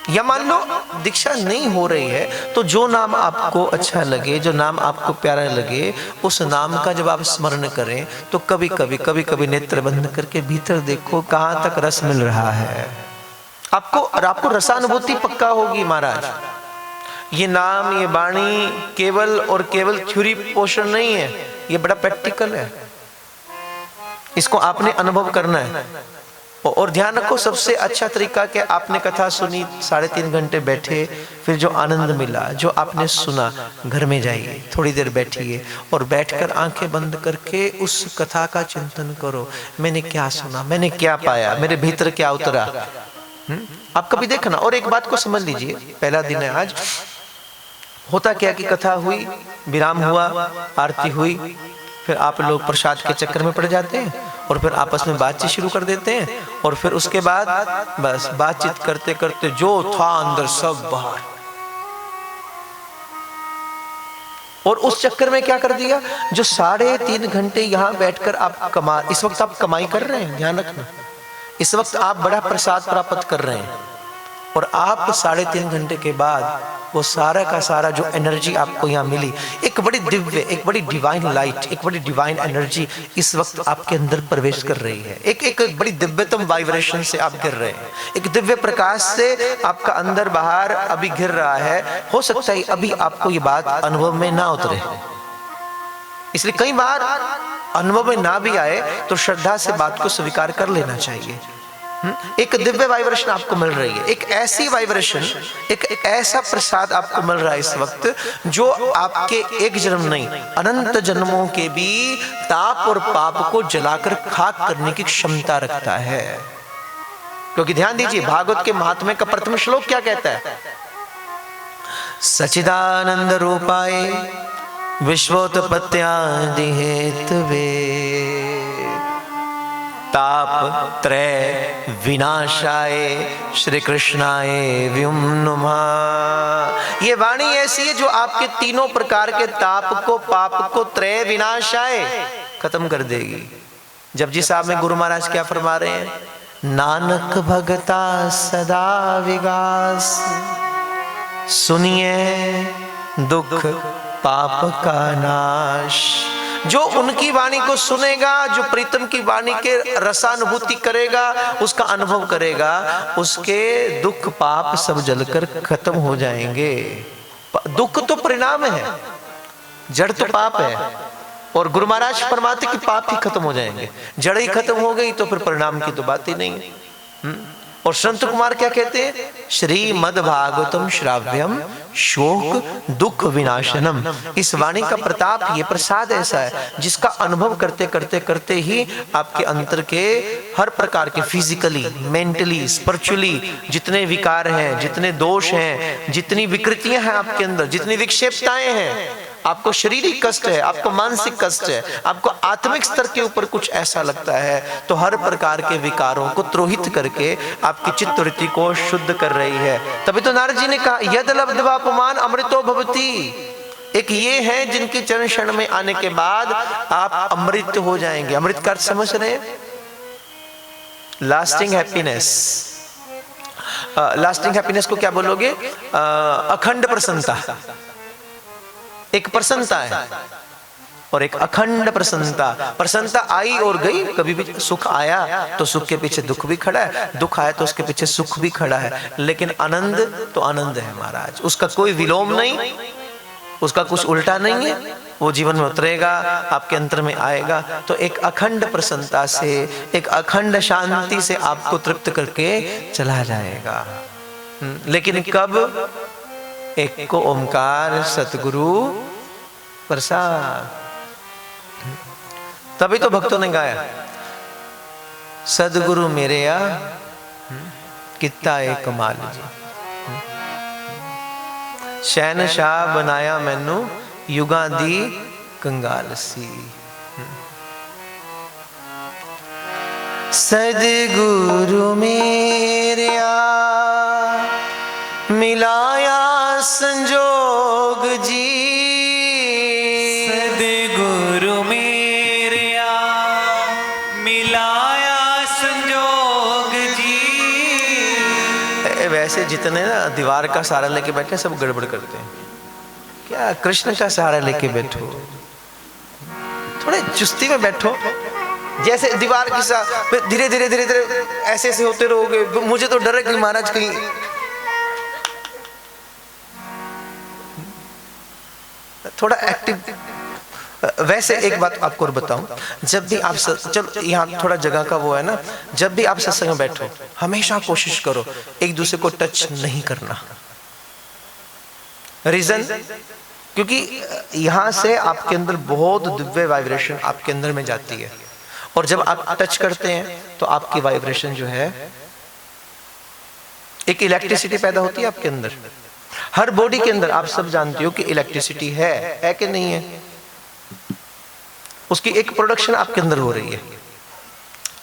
या मान लो दीक्षा नहीं हो रही है तो जो नाम आपको अच्छा लगे, जो नाम आपको प्यारा लगे, उस नाम का जब आप स्मरण करें तो कभी कभी नेत्र बंद करके भीतर देखो कहाँ तक रस मिल रहा है आपको रसानुभूति पक्का होगी महाराज। ये नाम, ये वाणी केवल और केवल थ्योरी पोर्शन नहीं है, ये बड़ा प्रैक्टिकल है, इसको आपने अनुभव करना है। और ध्यान रखो, सबसे अच्छा तरीका कि आपने कथा सुनी, 3.5 घंटे बैठे, फिर जो आनंद मिला, जो आपने सुना, घर में जाइए, थोड़ी देर बैठिए और बैठकर आंखें बंद करके उस कथा का चिंतन करो। मैंने क्या सुना, मैंने क्या पाया, मेरे भीतर क्या उतरा। आप कभी देखना। और एक बात को समझ लीजिए, पहला दिन है आज, होता क्या कि कथा हुई, विराम हुआ, आरती हुई, फिर आप लोग प्रसाद के चक्कर में पड़ जाते हैं और फिर आपस में बातचीत शुरू कर देते हैं और फिर उसके बाद बस बातचीत करते करते जो था अंदर सब बाहर। और उस चक्कर में क्या कर दिया, जो 3.5 घंटे यहां बैठकर आप इस वक्त आप कमाई कर रहे हैं, ध्यान रखना, इस वक्त आप बड़ा प्रसाद प्राप्त कर रहे हैं और आप 3.5 घंटे के बाद वो सारा का सारा जो एनर्जी आपको यहाँ मिली, एक बड़ी दिव्य, एक बड़ी डिवाइन लाइट, एक बड़ी डिवाइन एनर्जी इस वक्त आपके अंदर प्रवेश कर रही है। एक बड़ी दिव्यतम वाइब्रेशन से आप गिर रहे हैं, एक दिव्य प्रकाश से आपका अंदर बाहर अभी गिर रहा है। हो सकता है अभी आपको ये बात अनुभव में ना उतरे, इसलिए कई बार अनुभव में ना भी आए तो श्रद्धा से बात को स्वीकार कर लेना चाहिए। एक दिव्य वाइब्रेशन आपको मिल रही है, एक ऐसी वाइब्रेशन, एक ऐसा प्रसाद आपको मिल रहा है इस वक्त जो आपके एक जन्म नहीं, अनंत जन्मों के भी ताप और पाप को जलाकर खाक करने की क्षमता रखता है। क्योंकि ध्यान दीजिए, भागवत के महात्म्य का प्रथम श्लोक क्या कहता है, सच्चिदानंद रूपाय विश्वोत्पत्त्यादि हेतवे ताप त्रय विनाशाय श्री कृष्णाय व्युम नुमः। ये वाणी ऐसी है जो आपके तीनों प्रकार के ताप को, पाप को, त्रय विनाशाय खत्म कर देगी। जपजी साहब में गुरु महाराज क्या फरमा रहे हैं, नानक भगता सदा विगास, सुनिए दुख पाप का नाश। जो उनकी वाणी को सुनेगा, जो प्रीतम की वाणी के रसानुभूति करेगा, उसका अनुभव करेगा, उसके दुख पाप सब जलकर खत्म हो जाएंगे। दुख तो परिणाम है, जड़ तो पाप है, और गुरु महाराज फरमाते कि पाप ही खत्म हो जाएंगे। जड़ ही खत्म हो गई तो फिर परिणाम की तो बात ही नहीं। और संत कुमार क्या कहते हैं, श्रीमद् भागवतम श्राव्यम शोक दुख विनाशनम। इस वाणी का प्रताप, ये प्रसाद ऐसा है जिसका अनुभव करते करते करते ही आपके अंतर के हर प्रकार के फिजिकली, मेंटली, स्पिरिचुअली जितने विकार हैं, जितने दोष हैं, जितनी विकृतियां हैं आपके अंदर, जितनी विक्षेपताएं हैं, आपको शारीरिक कष्ट है, आपको मानसिक कष्ट है, आपको आत्मिक स्तर के ऊपर कुछ ऐसा लगता है, तो हर प्रकार के विकारों को त्रोहित करके आपकी चित्तवृत्ति को शुद्ध कर रही है। तभी तो नारद जी ने कहा, यद लब्ध्वा पुमान् अमृतो भवति। एक ये है जिनके चरण शरण में आने के बाद आप अमृत हो जाएंगे। अमृत का अर्थ समझ रहे हैं, लास्टिंग हैप्पीनेस। लास्टिंग हैप्पीनेस को क्या बोलोगे, अखंड प्रसन्नता। एक प्रसन्नता है और एक अखंड प्रसन्नता। प्रसन्नता आई और गई, कभी भी सुख आया तो सुख के पीछे दुख भी खड़ा है, दुख आया तो उसके पीछे सुख भी खड़ा है, लेकिन आनंद तो आनंद है महाराज, उसका कोई विलोम नहीं, उसका कुछ उल्टा नहीं है, वो जीवन में उतरेगा, आपके अंतर में आएगा। तो एक अखंड प्रसन्नता से, एक अखंड शांति से आपको तृप्त करके चला जाएगा। लेकिन कब, एक को ओमकार सतगुरु प्रसाद। तभी तो भक्तों ने गाया, सदगुरु मेरे या कित्ता एक कमाल जी, शहनशाह बनाया मैनू युगां दी कंगाल सी। सदगुरु मेरे मिलाया संजोग जी, सदगुरु मेरे जितने ना दीवार का सहारा लेके बैठे सब गड़बड़ करते हैं। क्या कृष्ण का सहारा लेके बैठो, थोड़े चुस्ती में बैठो। जैसे दीवार की धीरे धीरे धीरे धीरे ऐसे ऐसे होते रहोगे, मुझे तो डर है कि महाराज कहीं थोड़ा एक्टिव। वैसे एक बात आपको और बताऊं, जब भी आप चलो यहाँ थोड़ा जगह का वो है ना, जब भी आप सत्संग में बैठो हमेशा कोशिश करो एक दूसरे को टच नहीं करना। रीजन, क्योंकि यहां से आपके अंदर बहुत दिव्य वाइब्रेशन आपके अंदर में जाती है, और जब आप टच करते हैं तो आपकी वाइब्रेशन जो है एक इलेक्ट्रिसिटी पैदा होती है आपके अंदर। हर बॉडी के अंदर आप सब जानते हो कि इलेक्ट्रिसिटी है कि नहीं है, उसकी एक प्रोडक्शन आपके अंदर हो रही है।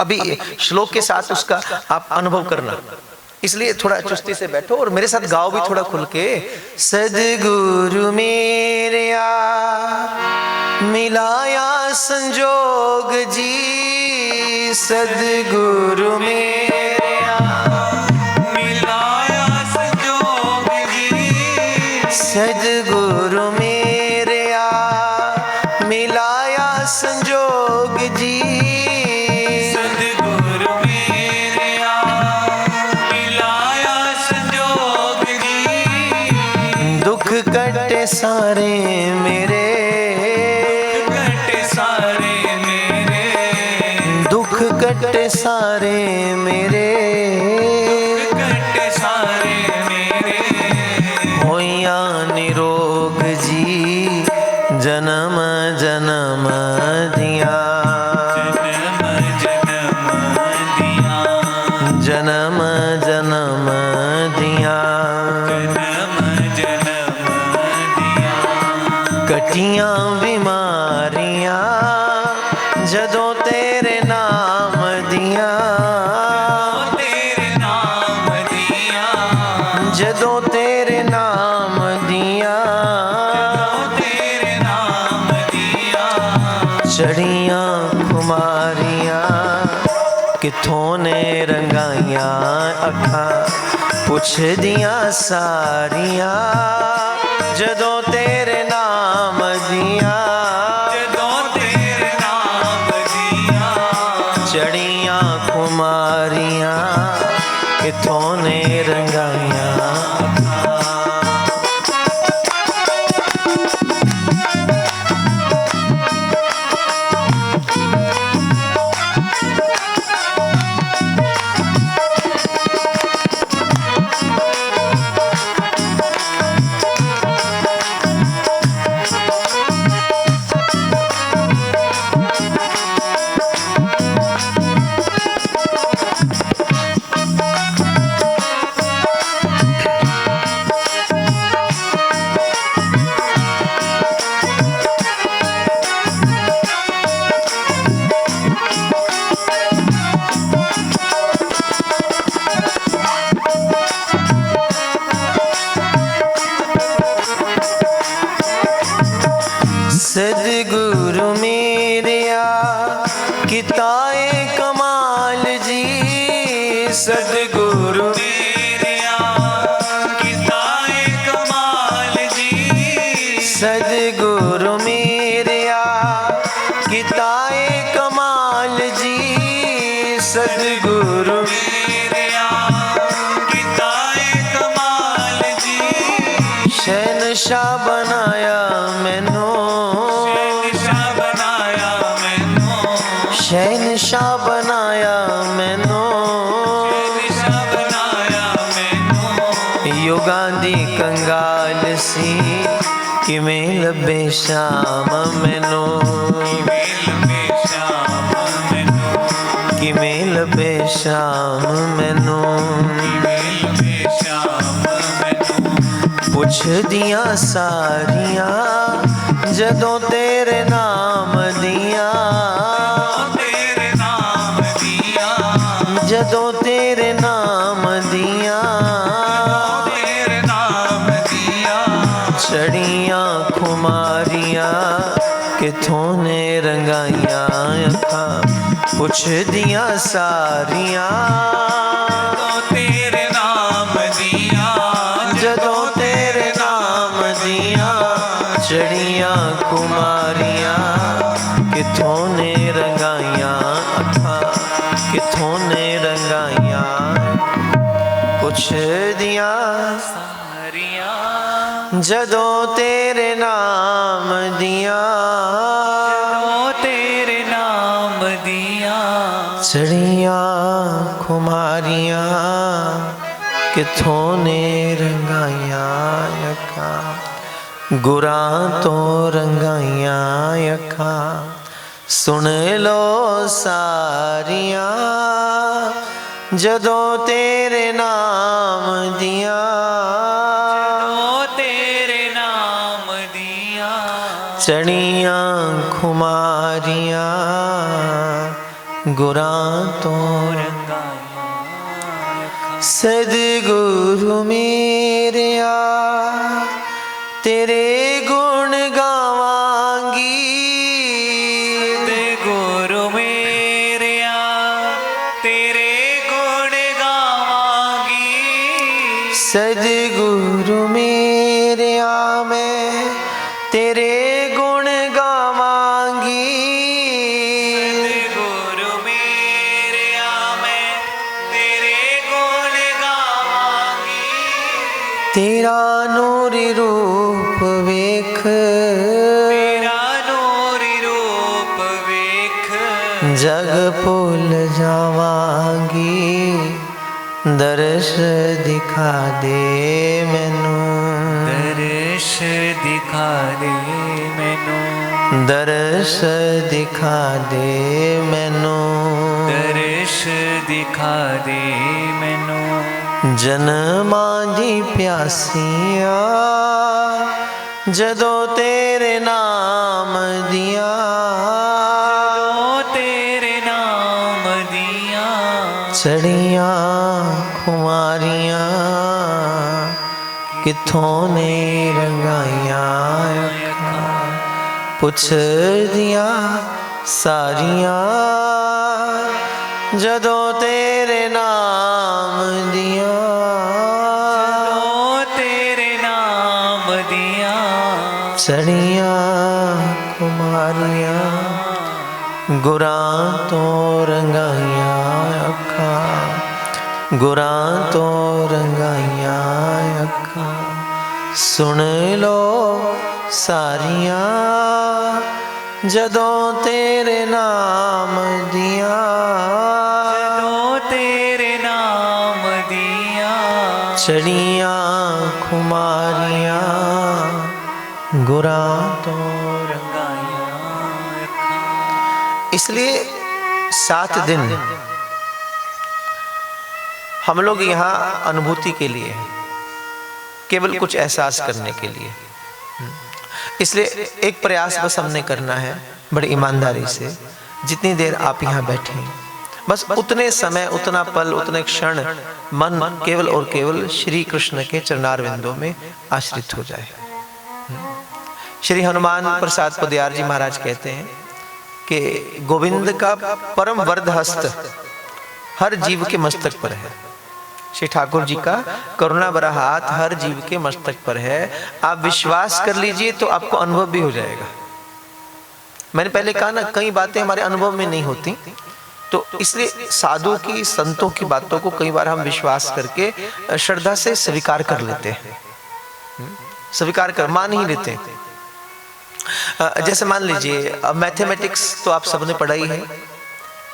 अभी श्लोक के साथ उसका आप अनुभव करना, इसलिए थोड़ा चुस्ती से बैठो और मेरे साथ गाओ भी थोड़ा खुल के। सदगुरु मेरेया मिलाया संजोग जी, सदगुरु मेरेया मिलाया संजोग जी, सदगुरु मेरेया मिलाया संजोग जी, सदगुरु मेरेया मिलाया संजोग जी। दुख कटे सारे मेरे, कटे सारे मेरे, दुख कटे सारे मेरे, कटे सारे मेरे। होइया निरोग जी जन्म जन्म दिया, जन्म जन्म दिया, जन्म जन्म दिया, जन्म जन्म दिया। कटियां बीमारियां जदों तेरे नाम दिया, तेरे नाम दिया, जदों तेरे नाम दिया, तेरे नाम दिया। चढ़ियां खुमारियां किथों ने रंगाइयां अखां पुछ दियां सारियां, जदों तेरे नाम दिया, जदों तेरे नाम दिया, चढ़ियां खुमारियां किथों ने रंगाइयां अखां। सदगुरु मेरेया किताए कमाल जी, सदगुरु मेरेया किताए कमाल जी, सदगुरु मेरेया किताए कमाल जी, सदगुरु मेरेया किताए कमाल जी। शहनशाह बनाया मैनू, शहनशाह बनाया मैनू, शहनशाह बनाया मैनू, शहनशाह बनाया मैनू। युगां दी कंगाल सी किवें लभे शाम मैनू, किवें लभे शाम मैनू, किवें लभे शाम मैनू, किवें लभे शाम मैनू। पुछ दियां सारियां जदों तेरे नाम दिया, तेरे नाम दिया, जदों तेरे नाम दिया, तेरे नाम दिया। चढ़ियां खुमारियां किथों ने रंगाइयां अखां पुछ दियां सारियां, तो तेरे नाम दिया, किथों ने रंगाइयां अखां, किथों ने रंगाइयां कुछ दिया सारियां जदों तेरे नाम दिया, ओ तेरे नाम दिया चढ़िया खुमारियां किथों ने रंगाइयां अखां, गुरां तो रंगाइयां अखां सुन लो सारियां जदों तेरे नाम दिया, ओ तेरे नाम दिया चढ़िया खुमारियां गुरां तो सदगुरु मेरेया तेरे गुण गावांगी, गुरु मेरेया तेरे गुण गावांगी, सदगुरु मेरेया मैं तेरे गुण गावांगी, गुरु मेरेया मैं तेरे गुण गावांगी, तेरा नूरी रूप वेख, तेरा नूरी रूप वेख जग भुल जावांगी, दर्श दिखा दे मैनू, दर्श दिखा दे मैनू, दर्श दिखा दे मैनू, दर्श दिखा दे मैनू, जन्मां दी प्यासियां जदों तेरे नाम दिया, ओ तेरे नाम दिया चढ़िया खुमारियां किथों ने रंगाइयां अखां, पुछ दिया सारियां जदों तेरे नाम दिया, ओ तेरे नाम दिया चढ़िया खुमारियां गुरां तो रंगाइयां अखां, गुरां तो रंगाइयां अखां सुन लो सारियां जदों तेरे नाम दिया, ओ तेरे नाम दिया चढ़िया खुमारियां गुरां तो रंगाइयां इसलिए 7 दिन हम लोग यहाँ अनुभूति के लिए हैं, केवल कुछ एहसास करने के लिए। इसलिए एक प्रयास बस हमने करना है बड़ी ईमानदारी से, जितनी देर आप यहाँ बैठे हैं बस उतने समय, उतना पल, उतने क्षण मन केवल और केवल श्री कृष्ण के चरणारविंदों में आश्रित हो जाए। श्री हनुमान प्रसाद पदियार जी महाराज कहते हैं कि गोविंद का परम वरद हस्त हर जीव के मस्तक पर है। श्री ठाकुर जी का करुणा भरा हाथ हर जीव के मस्तक पर है। आप विश्वास कर लीजिए तो आपको अनुभव भी हो जाएगा। मैंने पहले कहा ना, कई बातें हमारे अनुभव में नहीं होती, तो इसलिए साधु की, संतों की बातों को कई बार हम विश्वास करके श्रद्धा से स्वीकार कर लेते हैं, स्वीकार कर मान ही लेते हैं। जैसे मान लीजिए मैथमेटिक्स तो आप सबने पढ़ा ही है।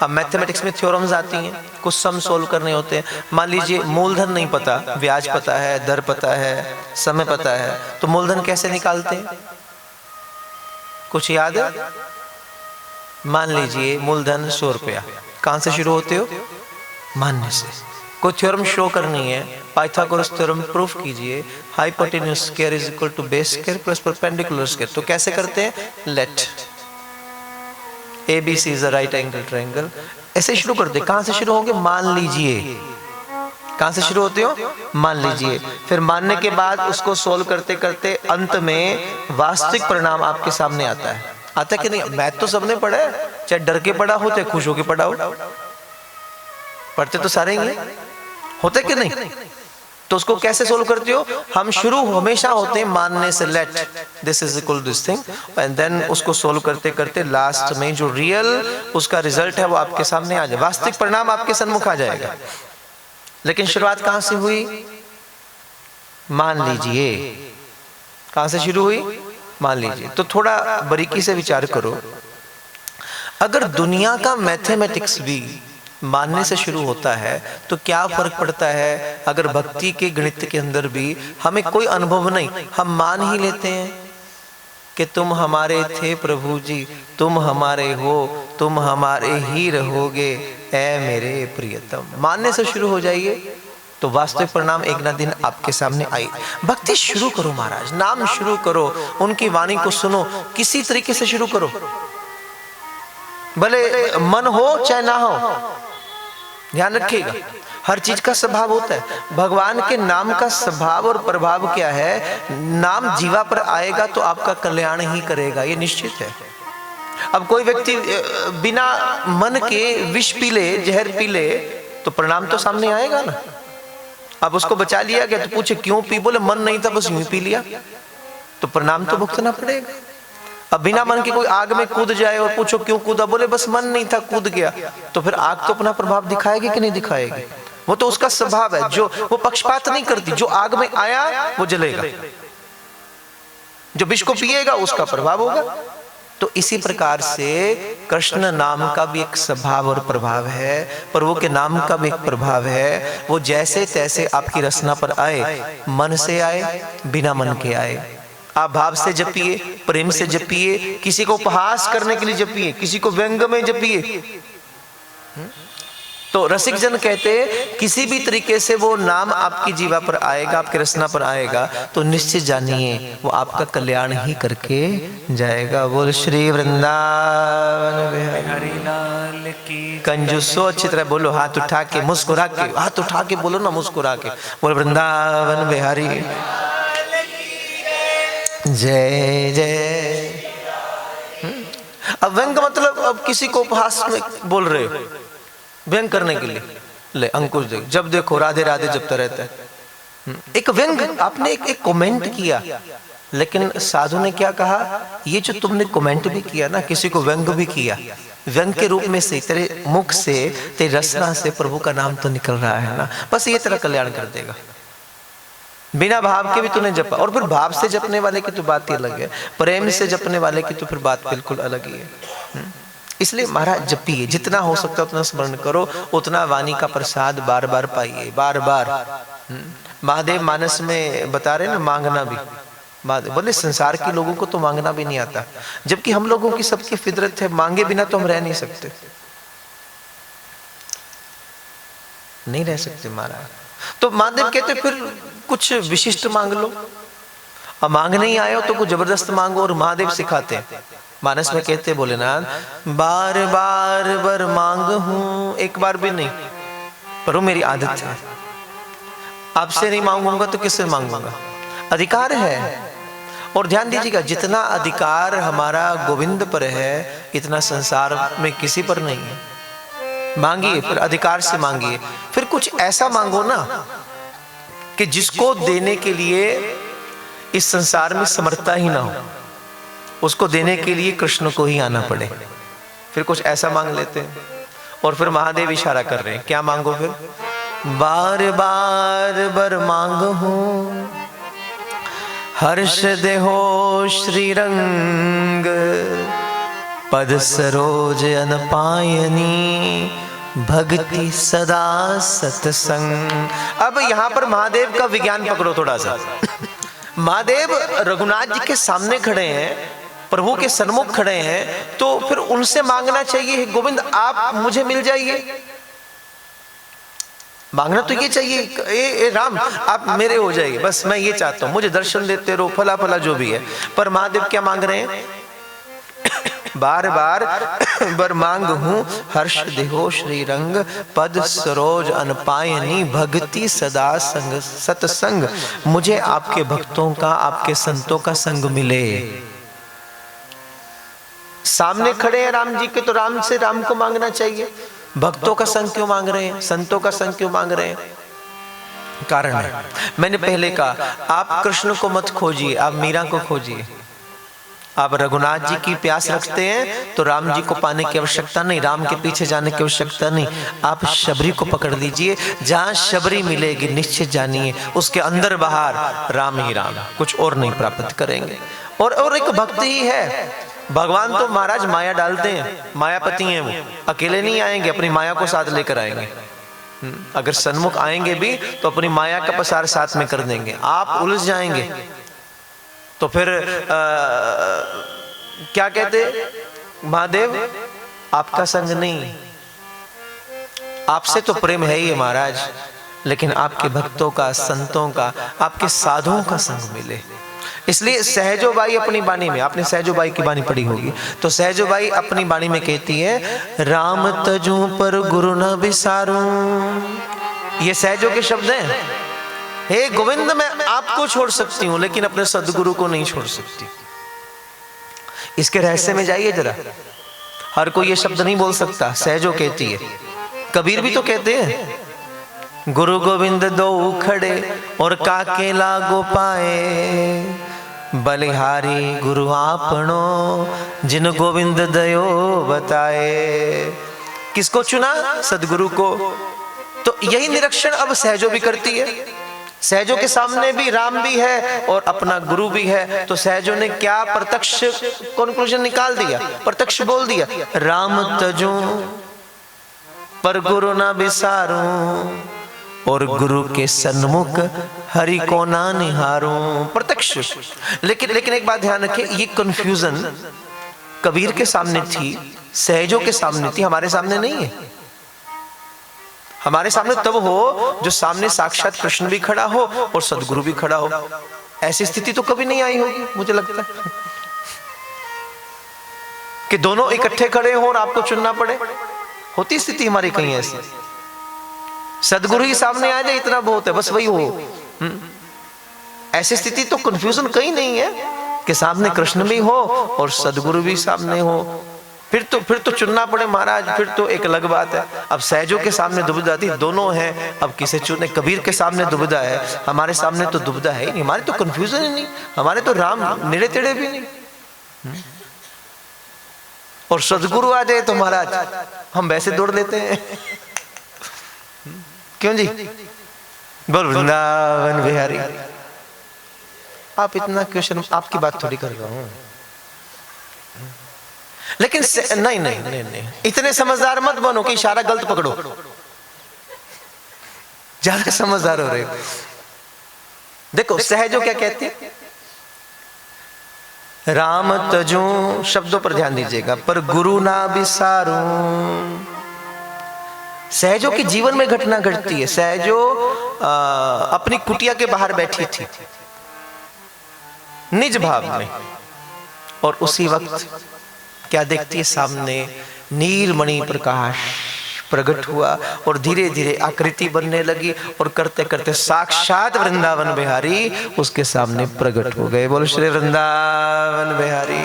अब मैथमेटिक्स में थ्योरम्स आती हैं, कुछ सम सोल्व करने होते हैं। मान लीजिए मूलधन नहीं पता, ब्याज पता है, दर पता है, समय पता है, तो मूलधन कैसे निकालते हैं? कुछ याद है? मान लीजिए मूलधन 100 रुपया, कहां से शुरू होते हो? मानने से। कोई थ्योरम शो करनी है, पाइथागोरस थ्योरम प्रूफ कीजिए, hypotenuse square is equal to base square plus perpendicular square, तो कैसे करते हैं? Let ABC is a right angle triangle, ऐसे शुरू करते। कहां से शुरू होंगे? मान लीजिए। कहां से शुरू होते हो? मान लीजिए। फिर मानने के बाद उसको सोल्व करते करते अंत में वास्तविक परिणाम आपके सामने आता है। आता है कि नहीं? मैथ तो सबने पढ़ा है, चाहे डर के पढ़ा हो चाहे खुश होके पढ़ा हो, पढ़ते तो सारे ही होते कि नहीं? तो उसको कैसे सोल्व करते हो? हम शुरू हमेशा होते हैं मानने से, let this is equal this thing, and then उसको सोल्व करते करते लास्ट में जो रियल उसका रिजल्ट है वो आपके सामने आ जाए, वास्तविक परिणाम आपके सन्मुख आ जाएगा। लेकिन शुरुआत कहां से हुई? मान लीजिए कहां से शुरू हुई? मान लीजिए। तो थोड़ा बारीकी से विचार करो, अगर दुनिया का मैथमेटिक्स भी मानने से शुरू होता है तो क्या फर्क पड़ता है अगर भक्ति के गणित के अंदर भी हमें कोई अनुभव नहीं, हम मान ही लेते हैं कि तुम हमारे थे प्रभु जी, तुम हमारे हो, तुम हमारे ही रहोगे ऐ मेरे प्रियतम। मानने से शुरू हो जाइए तो वास्तविक परिणाम एक ना दिन आपके सामने आई। भक्ति शुरू करो महाराज, नाम शुरू करो, उनकी वाणी को सुनो, किसी तरीके से शुरू करो, भले मन हो चाहे ना हो। ध्यान रखिएगा, हर चीज का स्वभाव होता है। भगवान के नाम का स्वभाव और प्रभाव क्या है? नाम जीवा पर आएगा तो आपका कल्याण ही करेगा, ये निश्चित है। अब कोई व्यक्ति बिना मन के विष पी ले, जहर पी ले, तो परिणाम तो सामने आएगा ना। अब उसको बचा लिया गया तो पूछे क्यों पी? बोले मन नहीं था, बस यूं पी लिया, तो परिणाम तो भुगतना पड़ेगा। अब बिना मन के कोई आग में कूद जाए और पूछो क्यों कूदा? बोले बस मन नहीं था, कूद गया, तो फिर आग तो अपना प्रभाव दिखाएगी कि नहीं दिखाएगी? वो तो उसका स्वभाव है, जो वो पक्षपात नहीं करती, जो आग में आया वो जलेगा, जो विष को पिएगा उसका प्रभाव होगा। तो इसी प्रकार से कृष्ण नाम का भी एक स्वभाव और प्रभाव है, प्रभु के नाम का भी एक प्रभाव है। वो जैसे तैसे आपकी रचना पर आए, मन से आए, बिना मन के आए। आप भाव से जपिए, प्रेम से जपिए, किसी को उपहास करने के लिए जपिए, किसी को व्यंग में जपिए। तो रसिक जन कहते किसी भी तरीके से वो नाम आपकी जीवा पर आएगा, आपकी रचना पर आएगा, तो निश्चित जानिए वो आपका कल्याण ही करके जाएगा। बोल श्री वृंदावन बिहारी लाल की कंजूसो, अच्छी तरह बोलो, हाथ उठा के, मुस्कुरा के, हाथ उठा के बोलो ना, मुस्कुरा के बोल वृंदावन बिहारी जय जय। अब व्यंग मतलब अब किसी को उपहास में बोल रहे हो, व्यंग करने के लिए, ले अंकुश देख, जब देखो राधे राधे जपता रहता है। एक व्यंग, आपने एक कमेंट किया, लेकिन साधु ने क्या कहा? ये जो तुमने कमेंट भी किया ना, किसी को व्यंग भी किया, व्यंग के रूप में से तेरे मुख से, तेरी रचना से प्रभु का नाम तो निकल रहा है ना, बस ये तेरा कल्याण कर देगा। बिना भाव के भी तूने जपा, और फिर भाव से जपने वाले की तो बात ही अलग है, प्रेम से जपने वाले की तो फिर बात बिल्कुल अलग ही है। इसलिए महाराज जपिए, जितना हो सकता है उतना स्मरण करो, उतना वाणी का प्रसाद बार बार पाइए, बार बार। महादेव मानस में बता रहे ना, मांगना भी, बोले संसार के लोगों को तो मांगना भी नहीं आता, जबकि हम लोगों की सबकी फितरत है, मांगे बिना तो हम रह नहीं सकते, नहीं रह सकते महाराज। तो महादेव कहते फिर कुछ विशिष्ट मांग लो, अब मांग नहीं आए हो तो कुछ जबरदस्त मांगो, और महादेव सिखाते हैं। मानस में कहते भोलेनाथ बार बार वर मांग हूं, एक बार भी नहीं, पर वो मेरी आदत है, आपसे नहीं मांगूंगा तो किससे मांगूंगा? अधिकार है। और ध्यान दीजिएगा, जितना अधिकार हमारा गोविंद पर है इतना संसार में किसी पर नहीं है। मांगिए, फिर अधिकार से मांगिए, फिर कुछ ऐसा मांगो ना कि जिसको देने के लिए इस संसार में समर्थता ही ना हो, उसको देने के लिए कृष्ण को ही आना पड़े। फिर कुछ ऐसा मांग लेते हैं, और फिर महादेव इशारा कर रहे हैं, क्या मांगो फिर? बार बार बर मांग हूं, हर्ष देहो श्री रंग, पद सरोज अनपायनी, भक्ति सदा सत्संग। अब यहां पर महादेव का विज्ञान पकड़ो थोड़ा सा। महादेव रघुनाथ जी के सामने खड़े हैं, प्रभु के सन्मुख खड़े हैं, तो फिर उनसे मांगना चाहिए, गोविंद आप मुझे मिल जाइए। मांगना तो ये चाहिए, ए राम आप मेरे हो जाइए, बस मैं ये चाहता हूं, मुझे दर्शन देते रहो, फला फला जो भी है। पर महादेव क्या मांग रहे हैं? बार बार बर मांग हूं, हर्ष देहो श्री रंग, पद सरोज अनपायनी, भक्ति सदा संग सत्संग। मुझे आपके भक्तों का, आपके संतों का संग मिले। सामने खड़े हैं राम जी के, तो राम से राम को मांगना चाहिए। भक्तों का संग क्यों मांग रहे हैं? संतों का संग क्यों मांग रहे हैं? कारण है। मैंने पहले कहा, आप कृष्ण को मत खोजिए, आप मीरा को खोजिए। आप रघुनाथ जी की प्यास रखते हैं तो राम जी को पाने की आवश्यकता नहीं, राम के पीछे जाने की आवश्यकता नहीं। आप शबरी को पकड़ लीजिए, जहां शबरी मिलेगी निश्चित जानिए उसके अंदर बाहर राम ही राम, कुछ और नहीं प्राप्त करेंगे। और एक भक्ति ही है। भगवान तो महाराज माया डालते हैं, मायापति हैं वो, अकेले नहीं आएंगे, अपनी माया को साथ लेकर आएंगे। अगर सन्मुख आएंगे भी तो अपनी माया का पसार साथ में कर देंगे, आप उलझ जाएंगे। तो फिर क्या कहते महादेव, आपका संग नहीं, आपसे तो प्रेम है ही महाराज, लेकिन आपके भक्तों का, संतों का, आपके साधुओं का संग मिले। इसलिए सहजोबाई अपनी बाणी में, आपने सहजोबाई की बाणी पढ़ी होगी, तो सहजोबाई अपनी बाणी में कहती है, राम तजू पर गुरु न बिसारूं। ये सहजो के शब्द हैं। हे गोविंद, मैं आपको छोड़ सकती हूं लेकिन अपने सदगुरु को नहीं छोड़ सकती। इसके रहस्य में जाइए जरा। हर कोई ये शब्द नहीं बोल सकता, सहजो कहती है। कबीर भी तो कहते हैं, गुरु गोविंद दो खड़े और काके लागो पाए, बलिहारी गुरु आपनो जिन गोविंद दयो बताए। किसको चुना? सदगुरु को। तो यही निरीक्षण अब सहजो भी करती है। सहजो के सामने भी राम भी है और अपना गुरु भी है, तो सहजो ने क्या प्रत्यक्ष कंक्लूजन निकाल दिया, प्रत्यक्ष बोल दिया, राम तजू पर गुरु ना बिसारूं, और गुरु के सन्मुख हरि को ना निहारूं। प्रत्यक्ष। लेकिन एक बात ध्यान रखें, ये कंफ्यूजन कबीर के सामने थी, सहजो के सामने थी, हमारे सामने नहीं है। हमारे सामने तब हो जो सामने साक्षात कृष्ण भी खड़ा हो और सदगुरु भी खड़ा हो। ऐसी स्थिति तो कभी नहीं आई होगी, मुझे लगता है, कि दोनों इकट्ठे खड़े हो और आपको चुनना पड़े। होती स्थिति हमारी कहीं ऐसी, सदगुरु ही सामने आ जाए इतना बहुत है, बस वही हो। ऐसी स्थिति तो कंफ्यूजन कहीं नहीं है कि सामने कृष्ण भी हो और सदगुरु भी सामने हो। फिर तो चुनना पड़े महाराज, फिर तो एक अलग बात है। अब सहजो के सामने दुविधा थी, दोनों हैं, अब किसे चुने? कबीर के सामने दुविधा है, हमारे सामने तो दुविधा है ही नहीं, हमारे तो कंफ्यूजन ही नहीं, हमारे तो राम निरे तेड़े भी नहीं। और सदगुरु आ जाए तो महाराज हम वैसे दौड़ लेते हैं। क्यों जी? बोल वृंदावन बिहारी। आप इतना क्वेश्चन, आपकी बात थोड़ी कर रहा हूं, लेकिन नहीं, इतने समझदार मत बनो कि इशारा गलत पकड़ो। ज्यादा समझदार हो रहे हो। देखो सहजो क्या कहते हैं, राम तजू, शब्दों पर ध्यान दीजिएगा, पर गुरु ना बिसारूं। सहजो के जीवन में घटना घटती है। सहजो अपनी कुटिया के बाहर बैठी थी निज भाव में, और उसी वक्त क्या देखती है? सामने नीलमणि प्रकाश प्रकट हुआ और धीरे धीरे आकृति बनने लगी, और करते करते साक्षात वृंदावन बिहारी उसके सामने प्रकट हो गए। बोलो श्री वृंदावन बिहारी।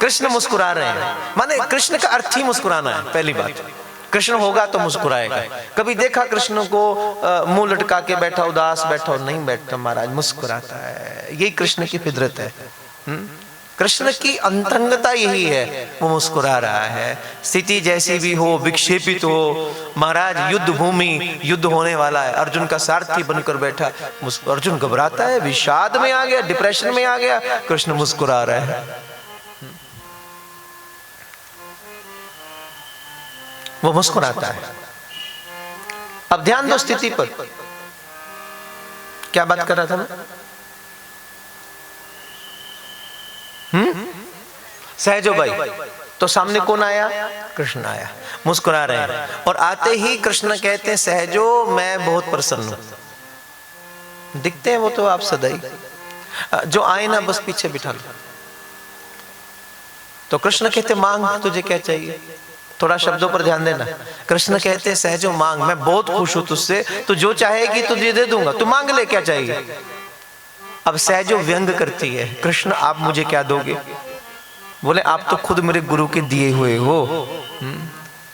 कृष्ण मुस्कुरा रहे हैं, माने कृष्ण का अर्थ ही मुस्कुराना है। पहली बात, कृष्ण होगा तो मुस्कुराएगा। कभी देखा कृष्ण को मुंह लटका के बैठा, उदास बैठा? नहीं बैठता महाराज, मुस्कुराता है। यही कृष्ण की फितरत है। कृष्ण की अंतरंगता यही है, वो मुस्कुरा रहा है। स्थिति जैसी भी हो, विक्षेपित हो, महाराज युद्ध भूमि, युद्ध होने वाला है, अर्जुन का सारथी बनकर बैठा, अर्जुन घबराता है, विषाद में आ गया, डिप्रेशन में आ गया, कृष्ण मुस्कुरा रहा है। वो मुस्कुराता है। अब ध्यान दो स्थिति पर। क्या बात कर रहा था मैं? सहजो भाई, तो सामने कौन आया? कृष्ण आया, मुस्कुरा रहे हैं, और आते ही कृष्ण कहते हैं, सहजो मैं बहुत प्रसन्न हूं। दिखते हैं वो तो आप सदाई, जो आए ना बस पीछे बिठा लो। तो कृष्ण कहते मांग, तुझे क्या चाहिए? थोड़ा शब्दों पर ध्यान देना। कृष्ण कहते हैं सहजो मांग, मैं बहुत खुश हूं तुझसे, तू जो चाहेगी तुझे दे दूंगा, तू मांग ले, क्या चाहिए? अब सहजो व्यंग करती है, कृष्ण आप मुझे क्या दोगे? बोले आप तो खुद मेरे गुरु के दिए हुए हो।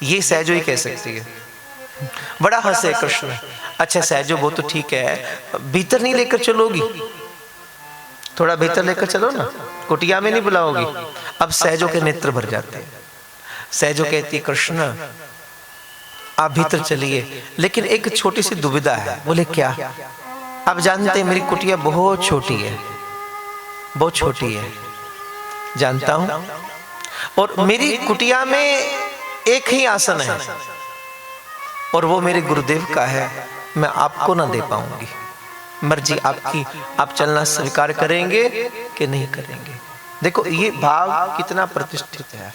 ये सहजो ही कह सकती है। बड़ा हंसे कृष्ण। अच्छा सहजो वो तो ठीक है, भीतर नहीं लेकर चलोगी? थोड़ा भीतर लेकर चलो ना, कुटिया में नहीं बुलाओगी। अब सहजो के नेत्र भर जाते हैं। सहजो कहती कृष्ण आप भीतर चलिए, लेकिन एक छोटी सी दुविधा है। बोले क्या? आप जानते हैं मेरी कुटिया बहुत छोटी है, बहुत छोटी है, जानता हूं, और मेरी कुटिया में एक ही आसन है और वो मेरे गुरुदेव का है, मैं आपको ना दे पाऊंगी, मर्जी आपकी, आप चलना स्वीकार करेंगे कि नहीं करेंगे। देखो ये भाव कितना प्रतिष्ठित है।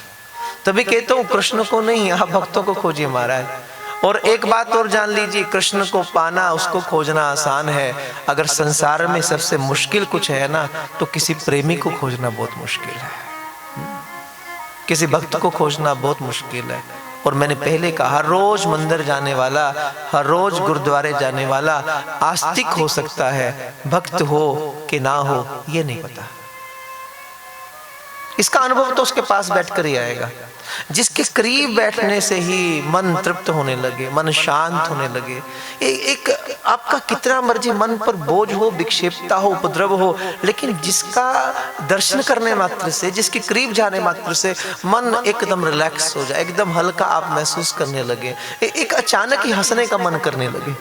तभी कहता हूं कृष्ण को नहीं, आप भक्तों को खोजिए महाराज। और एक बात और जान लीजिए, कृष्ण को पाना, उसको खोजना आसान है। अगर संसार में सबसे मुश्किल कुछ है ना, तो किसी प्रेमी को खोजना बहुत मुश्किल है, किसी भक्त को खोजना बहुत मुश्किल है। और मैंने पहले कहा, हर रोज मंदिर जाने वाला, हर रोज गुरुद्वारे जाने वाला आस्तिक हो सकता है, भक्त हो कि ना हो ये नहीं पता। इसका अनुभव तो उसके पास बैठकर ही आएगा। जिसके करीब बैठने से ही मन तृप्त होने लगे, मन शांत होने लगे। एक आपका कितना मर्जी मन पर बोझ हो, विक्षेपता हो, उपद्रव हो, लेकिन जिसका दर्शन करने मात्र से, जिसके करीब जाने मात्र से मन एकदम रिलैक्स हो जाए, एकदम हल्का आप महसूस करने लगे, एक अचानक ही हंसने का मन करने लगे।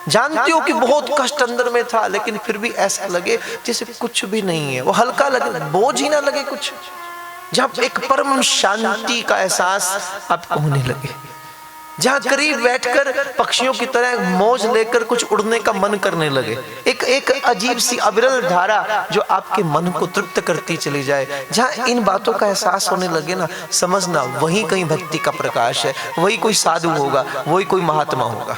जानते हो कि बहुत कष्ट अंदर में था, लेकिन फिर भी ऐसा लगे जैसे कुछ भी नहीं है, वो हल्का लगे, बोझ ही ना लगे कुछ। जब एक परम शांति का एहसास आपको होने लगे, जहां करीब बैठकर पक्षियों की तरह मौज लेकर कुछ उड़ने का मन करने लगे, एक अजीब सी अविरल धारा जो आपके मन को तृप्त करती चली जाए, जहां इन बातों का एहसास होने लगे ना, समझना वही कहीं भक्ति का प्रकाश है, वही कोई साधु होगा, वही कोई महात्मा होगा।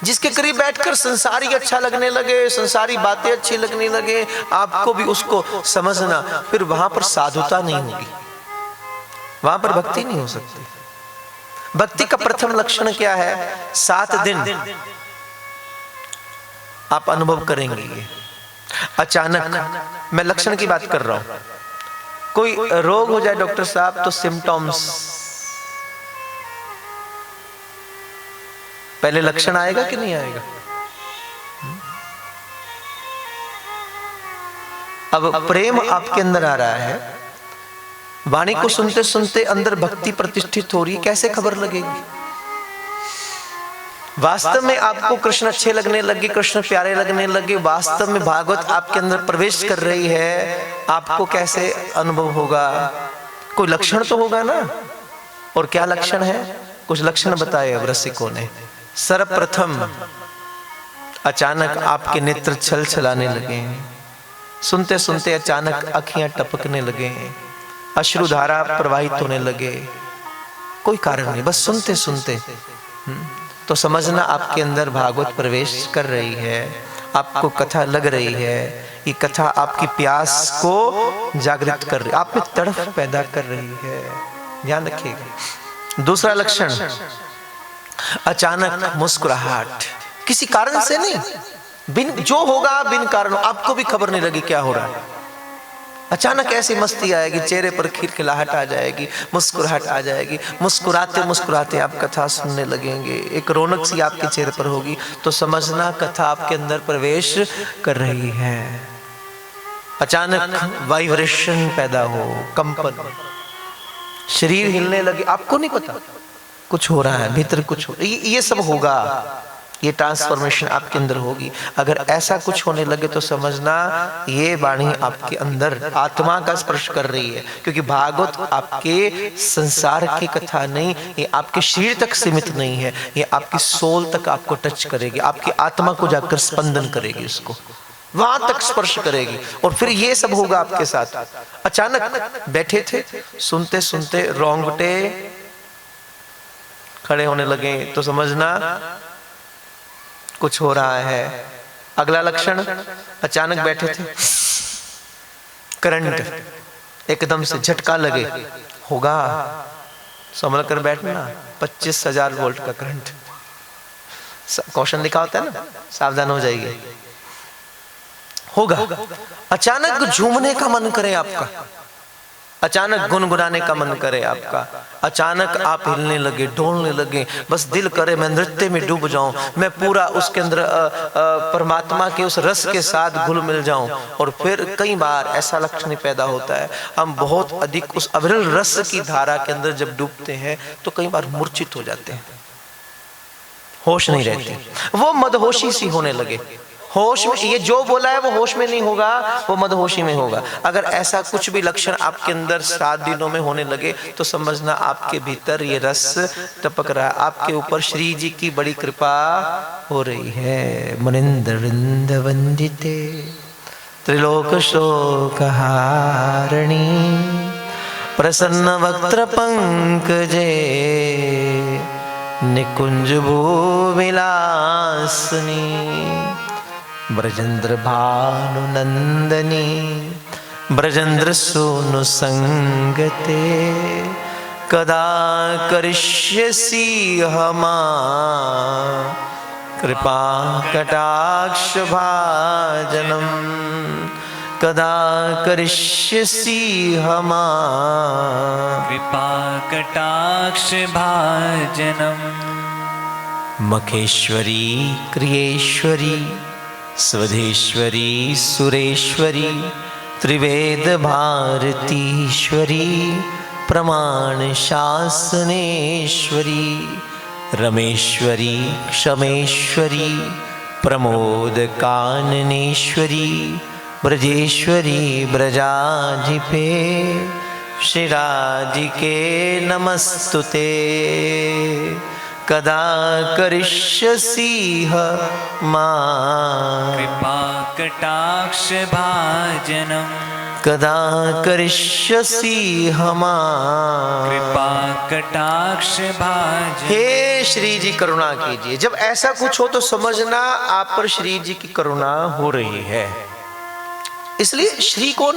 जिसके करीब बैठकर संसारी अच्छा लगने लगे, संसारी बातें अच्छी लगने लगे, आपको भी उसको समझना, फिर वहां पर साधुता नहीं होगी, वहां पर भक्ति नहीं हो सकती। भक्ति का प्रथम लक्षण क्या है? 7 दिन आप अनुभव करेंगे ये अचानक। मैं लक्षण की बात कर रहा हूं। कोई रोग हो जाए डॉक्टर साहब, तो सिम्टम्स, पहले लक्षण आएगा कि नहीं आएगा? अब प्रेम आपके अंदर आ रहा है, वाणी को सुनते सुनते अंदर भक्ति प्रतिष्ठित हो रही, कैसे खबर लगेगी? वास्तव में आपको कृष्ण अच्छे लगने लगे, कृष्ण प्यारे लगने लगे, वास्तव में भागवत आपके अंदर प्रवेश कर रही है, आपको कैसे अनुभव होगा? कोई लक्षण तो होगा ना। और क्या लक्षण है? कुछ लक्षण बताए अब रसिकों ने। सर्वप्रथम अचानक आपके नेत्र छल छलाने लगे, सुनते सुनते अचानक अखियां टपकने लगे, अश्रुधारा प्रवाहित होने लगे, कोई कारण नहीं, बस सुनते सुनते। तो समझना आपके अंदर भागवत प्रवेश कर रही है, आपको कथा लग रही है, ये कथा आपकी प्यास को जागृत कर रही है, आप में तड़फ पैदा कर रही है, ध्यान रखिएगा। दूसरा लक्षण, अचानक मुस्कुराहट, किसी कारण से नहीं, बिन जो होगा बिन कारण, आपको भी खबर नहीं लगी क्या हो रहा है। अचानक ऐसी मस्ती आएगी, चेहरे पर खिलखिलाहट आ जाएगी, मुस्कुराहट आ जाएगी, मुस्कुराते मुस्कुराते आप कथा सुनने लगेंगे, एक रौनक सी आपके चेहरे पर होगी, तो समझना कथा आपके अंदर प्रवेश कर रही है। अचानक वाइब्रेशन पैदा हो, कंपन, शरीर हिलने लगे, आपको नहीं पता कुछ हो रहा है, भीतर कुछ हो, ये सब होगा, ये ट्रांसफॉर्मेशन आपके अंदर होगी। अगर ऐसा कुछ होने लगे तो समझना ये वाणी आपके अंदर आत्मा का स्पर्श कर रही है, क्योंकि भागवत आपके संसार की कथा नहीं, ये आपके शरीर तक सीमित नहीं है, ये आपकी सोल तक आपको टच करेगी, आपकी आत्मा को जाकर स्पंदन करेगी, उसको वहां तक स्पर्श करेगी। और फिर ये सब होगा आपके साथ। अचानक बैठे थे, सुनते सुनते रोंगटे खड़े होने लगे, तो समझना कुछ हो रहा है। अगला लक्षण, अचानक बैठे थे, करंट एकदम से झटका लगे, होगा, संभल कर बैठना, 25,000 वोल्ट का करंट, क्वेश्चन लिखा होता है ना, सावधान हो जाइए, होगा। अचानक झूमने का मन करे आपका, अचानक गुनगुनाने का मन करे आपका, अचानक आप हिलने लगे, डोलने लगे, बस दिल करे मैं नृत्य में डूब जाऊं, मैं पूरा उसके अंदर परमात्मा के उस रस के साथ घुल मिल जाऊं। और फिर कई बार ऐसा लक्षण पैदा होता है, हम बहुत अधिक उस अविरल रस की धारा के अंदर जब डूबते हैं तो कई बार मूर्छित हो जाते हैं, होश नहीं रहती, वो मदहोशी सी होने लगे। होश में, ये जो बोला है वो होश में नहीं होगा, वो मदहोशी में होगा। अगर ऐसा कुछ भी लक्षण आपके अंदर 7 दिनों में होने लगे तो समझना आपके भीतर ये रस टपक रहा है, आपके ऊपर श्री जी की बड़ी कृपा हो रही है। मुनिंद्र वृंद वंदिते त्रिलोक शोक हारिणी प्रसन्न वक्त्र पंकजे निकुंज भूविलासिनी ब्रजेंद्र भानु नंदनी ब्रजेंद्र सोनु संगते कदा करिष्यसि हमा कृपा कटाक्ष भाजनम कदा करिष्यसि हमा कृपा कटाक्ष भाजनम। मखेश्वरी क्रियेश्वरी स्वधेश्वरी सुरेश्वरी त्रिवेद भारतीश्वरी प्रमाण शासनेश्वरी रमेश्वरी क्षमेश्वरी प्रमोद काननेश्वरी ब्रजेश्वरी ब्रजाधिपे श्रीराधिके नमस्तुते कदा करिष्यसि मां कृपा कटाक्ष भाजनम कदा करिष्यसि मां कृपा कटाक्ष भाजनम। हे श्री जी करुणा कीजिए। जब ऐसा कुछ हो तो समझना आप पर श्री जी की करुणा हो रही है। इसलिए श्री कौन,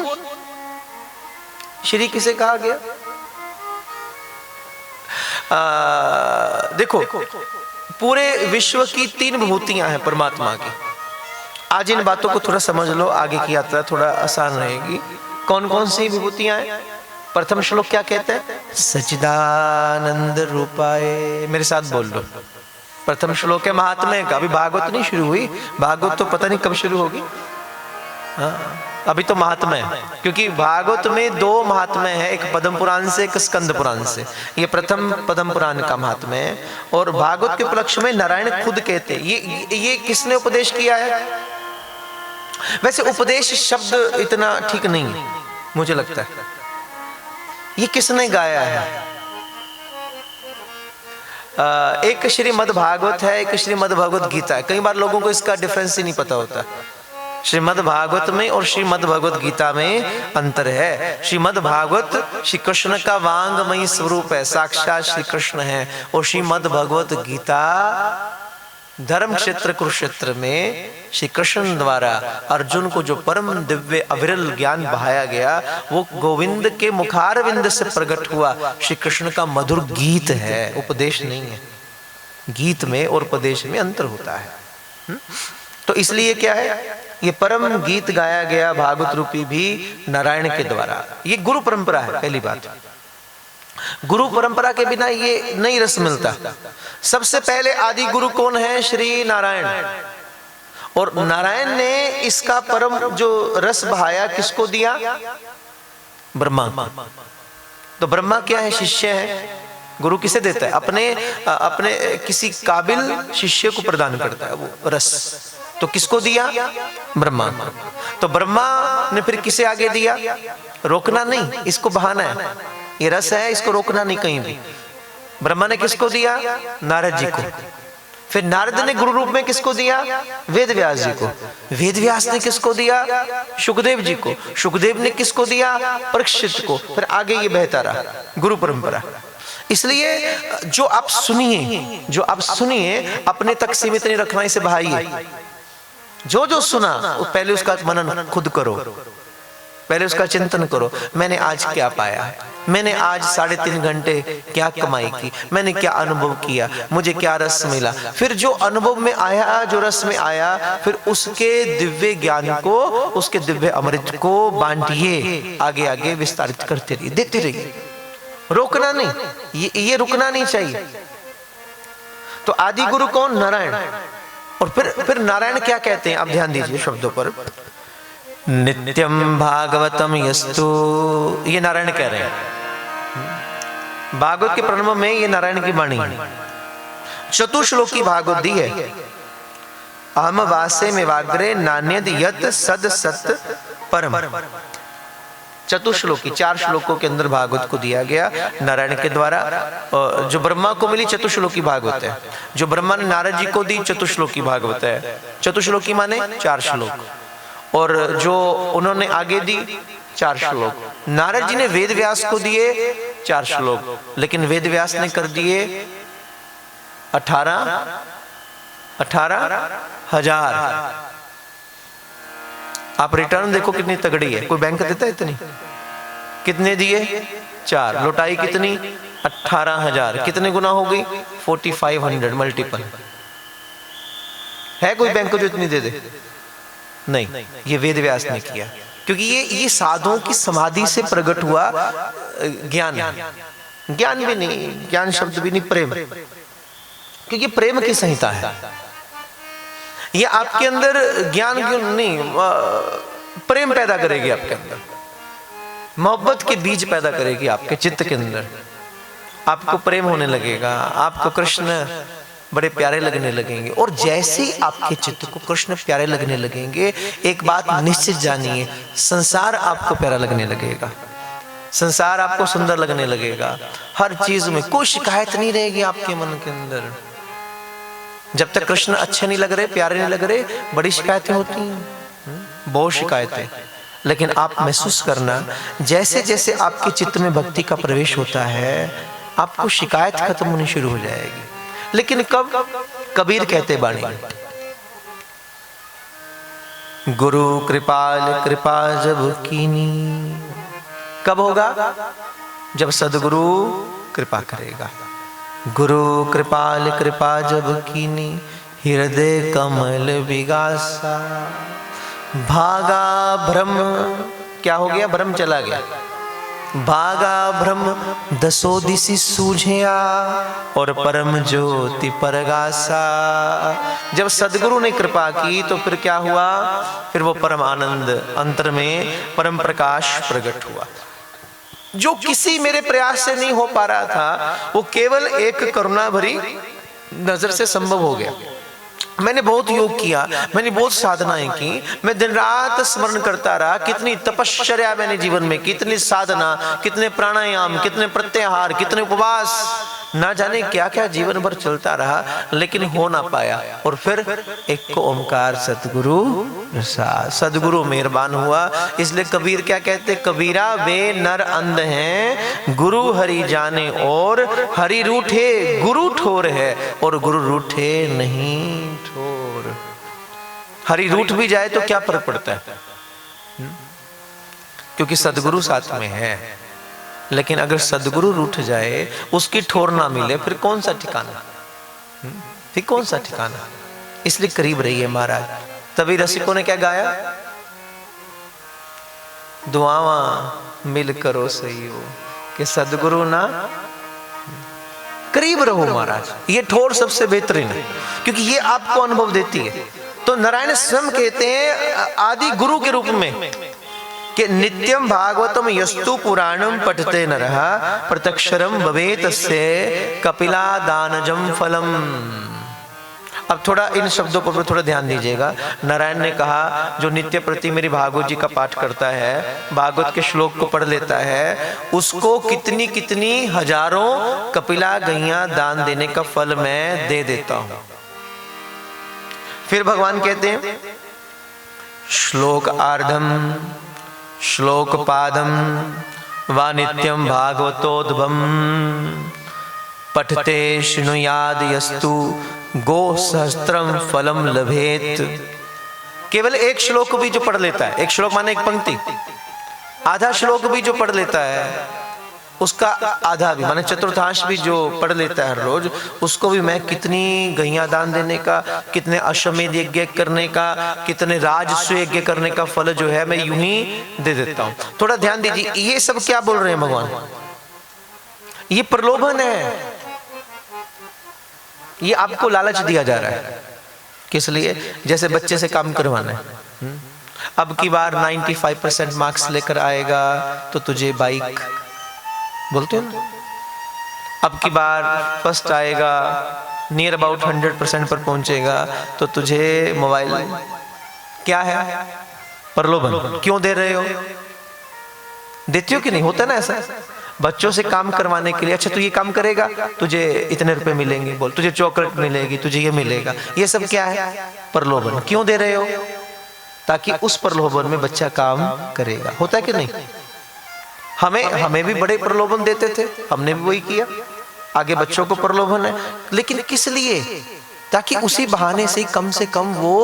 श्री किसे कहा गया? देखो, पूरे विश्व की 3 विभूतियां हैं परमात्मा की। आज इन बातों को थोड़ा समझ लो, आगे की यात्रा थोड़ा आसान रहेगी। कौन कौन सी विभूतियां हैं? प्रथम श्लोक क्या कहते हैं? सच्चिदानंद रूपाय। मेरे साथ बोल लो। प्रथम श्लोक है महात्म्य का। अभी भागवत नहीं शुरू हुई, भागवत तो पता नहीं कब शुरू होगी। अभी तो महात्म्य है, क्योंकि भागवत में 2 महात्म्य है, एक पद्म पुराण से, एक स्कंद पुराण से। ये प्रथम पद्म पुराण का महात्म्य है। और भागवत के उपलक्ष्य में नारायण खुद कहते हैं। ये किसने उपदेश किया है? वैसे उपदेश शब्द इतना ठीक नहीं है, मुझे लगता है। ये किसने गाया है? एक श्रीमद् भागवत है, एक श्रीमद् भगवत गीता है। कई बार लोगों को इसका डिफरेंस ही नहीं पता होता। श्रीमद् भागवत में और श्रीमद् भगवत गीता में अंतर है। श्रीमद् भागवत श्री कृष्ण का वांगमयी स्वरूप है, साक्षात श्री कृष्ण है। और श्रीमद् भगवत गीता धर्म क्षेत्र कुरुक्षेत्र में श्री कृष्ण द्वारा अर्जुन को जो परम दिव्य अविरल ज्ञान बहाया गया, वो गोविंद के मुखारविंद से प्रकट हुआ श्री कृष्ण का मधुर गीत है, उपदेश नहीं है। गीत में और उपदेश में अंतर होता है। तो इसलिए क्या है, ये परम गीत गाया गया भागवत रूपी भी नारायण के द्वारा। ये गुरु परंपरा है। पहली बात, गुरु परंपरा के बिना ये नहीं रस मिलता। सबसे पहले आदि गुरु कौन है? श्री नारायण। और नारायण ने इसका परम जो रस बहाया किसको दिया? ब्रह्मा। तो ब्रह्मा क्या है? शिष्य है। गुरु किसे देता है? अपने किसी काबिल शिष्य को प्रदान करता है वो रस। तो किसको दिया? ब्रह्मा। तो ब्रह्मा ने फिर किसे आगे दिया? रोकना नहीं, इसको बहाना है। ये रस है, इसको रोकना नहीं कहीं भी। ब्रह्मा ने किसको दिया? नारद जी को। फिर नारद ने गुरु रूप में किसको दिया? वेद व्यास जी को। वेद व्यास ने किसको दिया? सुखदेव जी को। सुखदेव ने किसको दिया? परीक्षित को। फिर आगे ये बहता रहा गुरु परंपरा। इसलिए जो आप सुनिए अपने तक सीमित नहीं रखना, इसे बहाइए। जो सुना वो पहले उसका मनन खुद करो। पहले उसका चिंतन करो, मैंने आज क्या पाया, मैंने आज 3.5 घंटे क्या कमाई की, मैंने क्या अनुभव किया, मुझे क्या रस मिला। फिर जो अनुभव में आया, जो रस में आया, फिर उसके दिव्य ज्ञान को, उसके दिव्य अमृत को बांटिए, आगे आगे विस्तारित करते रहिए, देखते रहिए, रोकना नहीं, ये रुकना नहीं चाहिए। तो आदि गुरु कौन? नारायण। और फिर नारायण क्या कहते हैं, आप ध्यान दीजिए शब्दों पर। नित्यम भागवतम यस्तु, ये नारायण कह रहे हैं। भागवत के प्रणव में ये नारायण की वाणी है। चतुश्लोकी भागवत दी है। अहम वासे में वाग्रे नान्यद यत सद सत परम। चतुश्लोकी 4 श्लोकों के अंदर भागवत को दिया गया नारायण के द्वारा। जो ब्रह्मा को मिली चतुश्लोकी भागवत है, जो ब्रह्मा ने नारद जी को दी चतुश्लोकी भागवत है। चतुश्लोकी माने 4 श्लोक, और जो उन्होंने आगे दी 4 श्लोक। नारद जी ने वेद व्यास को दिए 4 श्लोक, लेकिन वेद व्यास ने कर दिए 18,000। आप रिटर्न देखो कितनी तगड़ी है, कोई बैंक देता है इतनी? कितने दिए? 4। लुटाई कितनी? 18,000। कितने गुना हो गई? 4500 मल्टीपल। है कोई बैंक जो इतनी दे दे? नहीं, ये वेद व्यास ने किया, क्योंकि ये साधुओं की समाधि से प्रकट हुआ ज्ञान। ज्ञान भी नहीं, ज्ञान शब्द भी नहीं, प्रेम, क्योंकि प्रेम की संहिता है। ये आपके अंदर ज्ञान क्यों नहीं, प्रेम पैदा करेगी आपके अंदर, मोहब्बत के बीज पैदा करेगी आपके चित्त के अंदर। आपको प्रेम होने लगेगा, आपको कृष्ण बड़े प्यारे लगने लगेंगे। और जैसे ही आपके चित्त को कृष्ण प्यारे लगने लगेंगे, एक बात निश्चित जानिए, संसार आपको प्यारा लगने लगेगा, संसार आपको सुंदर लगने लगेगा। हर चीज में कोई शिकायत नहीं रहेगी आपके मन के अंदर। जब तक कृष्ण अच्छे नहीं लग रहे, प्यारे नहीं लग रहे, बड़ी शिकायतें होती हैं, बहुत शिकायतें। लेकिन आप महसूस करना, जैसे जैसे आपके चित्त में भक्ति का प्रवेश होता है, आपको शिकायत खत्म होनी शुरू हो जाएगी। लेकिन कब? कबीर कहते बाणी, गुरु कृपाल कृपा जब कीनी। कब होगा? जब सदगुरु कृपा करेगा। गुरु कृपाल कृपा जब कीनी, हृदय कमल विगासा। भागा भ्रम, क्या हो गया? भ्रम चला गया। भागा भ्रम 10 दिशि सूझिया, और परम ज्योति परगासा। जब सदगुरु ने कृपा की तो फिर क्या हुआ? फिर वो परम आनंद, अंतर में परम प्रकाश प्रकट हुआ। जो किसी मेरे प्रयास से नहीं हो पा रहा था, वो केवल एक करुणा भरी नजर से संभव हो गया। मैंने बहुत योग किया, मैंने बहुत साधनाएं की, मैं दिन रात स्मरण करता रहा, कितनी तपश्चर्या मैंने जीवन में, कितनी साधना, कितने प्राणायाम, कितने प्रत्याहार, कितने उपवास, ना जाने क्या क्या जीवन भर चलता रहा, लेकिन हो ना पाया। और फिर एक ओंकार सतगुरु प्रसाद, सदगुरु मेहरबान हुआ। इसलिए कबीर क्या कहते? कबीरा वे नर अंध हैं, गुरु हरि जाने, और हरि रूठे गुरु ठोर है, और गुरु रूठे नहीं ठोर। हरि रूठ भी जाए तो क्या फर्क पड़ता है, क्योंकि सदगुरु साथ में है। लेकिन अगर सदगुरु रूठ जाए, उसकी ठोर ना मिले, फिर कौन सा ठिकाना, फिर कौन सा ठिकाना। इसलिए करीब रहिए महाराज। तभी रसिकों ने क्या गाया? दुआवा मिल करो सही हो, कि सदगुरु ना, करीब रहो महाराज। ये ठोर सबसे बेहतरीन है, क्योंकि ये आपको अनुभव देती है। तो नारायण स्वयं कहते हैं आदि गुरु के रूप में कि नित्यम भागवतम यस्तु पुराणम पठते नरः प्रत्यक्षरम भवेत तस्य कपिला दानजम फलम। अब थोड़ा इन शब्दों पर थोड़ा ध्यान दीजिएगा। नारायण ने कहा जो नित्य प्रति मेरी भागवत जी का पाठ करता है, भागवत के श्लोक को पढ़ लेता है, उसको कितनी कितनी हजारों कपिला गैया दान देने का फल मैं दे देता हूं। फिर भगवान कहते हैं श्लोक आर्धम श्लोक पादम वा नित्यम भागवतोद्भम पठते शृणुयाद यस्तु गो सहस्त्रम फलम लभेत। केवल एक श्लोक भी जो पढ़ लेता है, एक श्लोक माने एक पंक्ति, आधा श्लोक भी जो पढ़ लेता है उसका आधा भी माने चतुर्थांश भी जो पढ़ लेता है हर रोज, उसको भी मैं कितनी गैया दान देने का, कितने अश्वमेध यज्ञ करने का, कितने राजस्व यज्ञ करने का फल जो है मैं यूं ही दे देता हूं। थोड़ा ध्यान दीजिए, ये सब क्या बोल रहे हैं भगवान? ये प्रलोभन है, ये आपको लालच दिया जा रहा है। किस लिए? जैसे बच्चे से काम करवाना है, अब की बार 95% मार्क्स लेकर आएगा तो तुझे बाइक, बोलते हो ना, अब की बार फर्स्ट आएगा, नियर अबाउट 100% पर पहुंचेगा तो तुझे मोबाइल। क्या है? प्रलोभन। क्यों दे रहे हो? देते हो कि नहीं? होता ना ऐसा, बच्चों से काम करवाने के लिए, अच्छा तू ये काम करेगा तुझे इतने रुपए मिलेंगे, बोल तुझे चॉकलेट मिलेगी, तुझे ये मिलेगा। ये सब क्या है? प्रलोभन। क्यों दे रहे हो? ताकि उस प्रलोभन में बच्चा काम करेगा। होता है कि नहीं? हमें भी बड़े प्रलोभन देते थे, हमने भी वही किया, आगे बच्चों को प्रलोभन है। लेकिन किस लिए? ताकि उसी बहाने से कम वो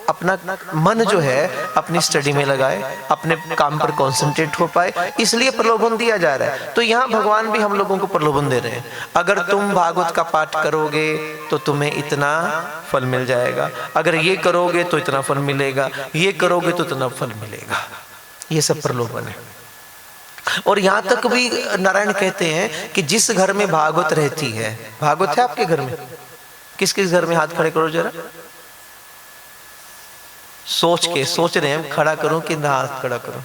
अपना मन जो है अपनी स्टडी में लगाए, अपने काम पर कंसंट्रेट हो पाए, इसलिए प्रलोभन दिया जा रहा है। तो यहाँ भगवान भी हम लोगों को प्रलोभन दे रहे हैं, अगर तुम भागवत का पाठ करोगे तो तुम्हें इतना फल मिल जाएगा, अगर ये करोगे तो इतना फल मिलेगा, ये करोगे तो इतना फल मिलेगा। ये सब प्रलोभन है। और यहां तक भी नारायण कहते हैं कि जिस घर में भागवत रहती है, भागवत है आपके घर में? किस किस घर में हाथ खड़े करो जरा, सोच रहे हैं खड़ा करूं कि ना हाथ खड़ा करूं?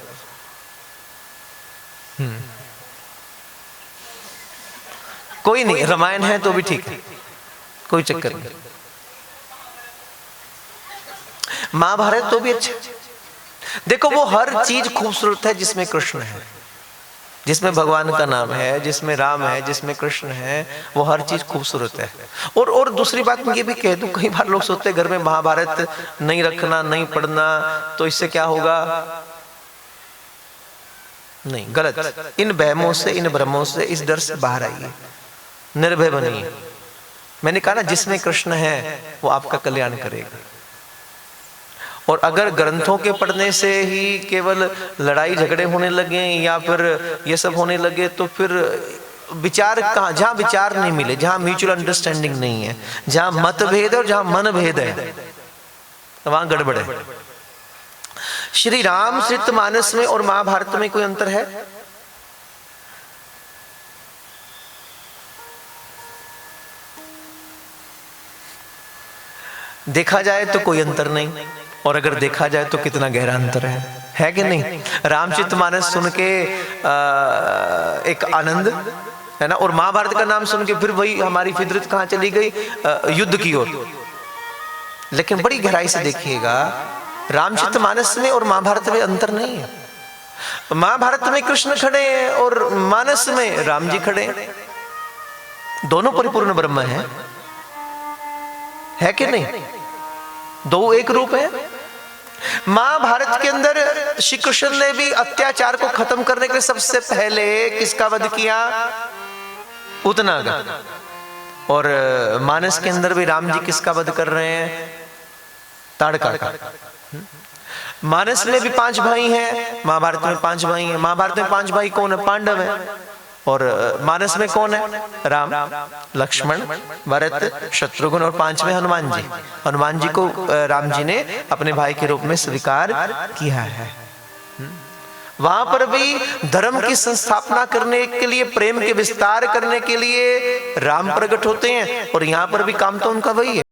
कोई नहीं, रामायण है तो भी ठीक है, कोई चक्कर नहीं। महाभारत तो भी अच्छा। देखो वो हर चीज खूबसूरत है जिसमें कृष्ण है, जिसमें भगवान का नाम है, जिसमें राम है, जिसमें कृष्ण है, वो हर चीज खूबसूरत है। और दूसरी बात मैं ये भी कह दूं, कई बार लोग सोचते हैं घर में महाभारत नहीं रखना, नहीं पढ़ना, तो इससे क्या होगा? नहीं, गलत। इन बहमों से, इन भ्रमों से, इस डर से बाहर आइए, निर्भय बनिए। मैंने कहा ना, जिसमें कृष्ण है वो आपका कल्याण करेगा। और अगर ग्रंथों के पढ़ने से ही केवल लड़ाई झगड़े होने लगे या फिर ये सब होने लगे तो फिर विचार कहाँ? जहाँ विचार नहीं मिले, जहाँ म्यूचुअल अंडरस्टैंडिंग नहीं है, जहाँ मतभेद है और जहाँ मन भेद है, वहां गड़बड़ है। श्री रामचरितमानस में और महाभारत में कोई अंतर है? देखा जाए तो कोई अंतर नहीं, और अगर देखा जाए तो कितना गहरा अंतर है कि नहीं? रामचरितमानस सुन के एक आनंद है ना, और महाभारत का नाम सुन के फिर वही हमारी फितरत कहाँ चली गई? युद्ध की ओर। लेकिन बड़ी गहराई से देखिएगा, रामचरितमानस में और महाभारत में अंतर नहीं है। महाभारत में कृष्ण खड़े हैं और मानस में राम जी खड़े हैं, दोनों परिपूर्ण ब्रह्म है कि नहीं? दो एक रूप है। महाभारत के अंदर श्री कृष्ण ने भी अत्याचार को खत्म करने के लिए सबसे पहले किसका वध किया? पूतना का। और मानस के अंदर भी राम जी किसका वध कर रहे हैं? ताड़का का। मानस में भी 5 भाई हैं, महाभारत में 5 भाई हैं। महाभारत में 5 भाई कौन है? पांडव है। और मानस में कौन है? राम, लक्ष्मण, भरत, शत्रुघ्न और 5वें हनुमान जी। हनुमान जी को राम जी ने अपने भाई के रूप में स्वीकार किया है। वहां पर भी धर्म की संस्थापना करने के लिए, प्रेम के विस्तार करने के लिए राम प्रकट होते हैं, और यहां पर भी काम तो उनका वही है।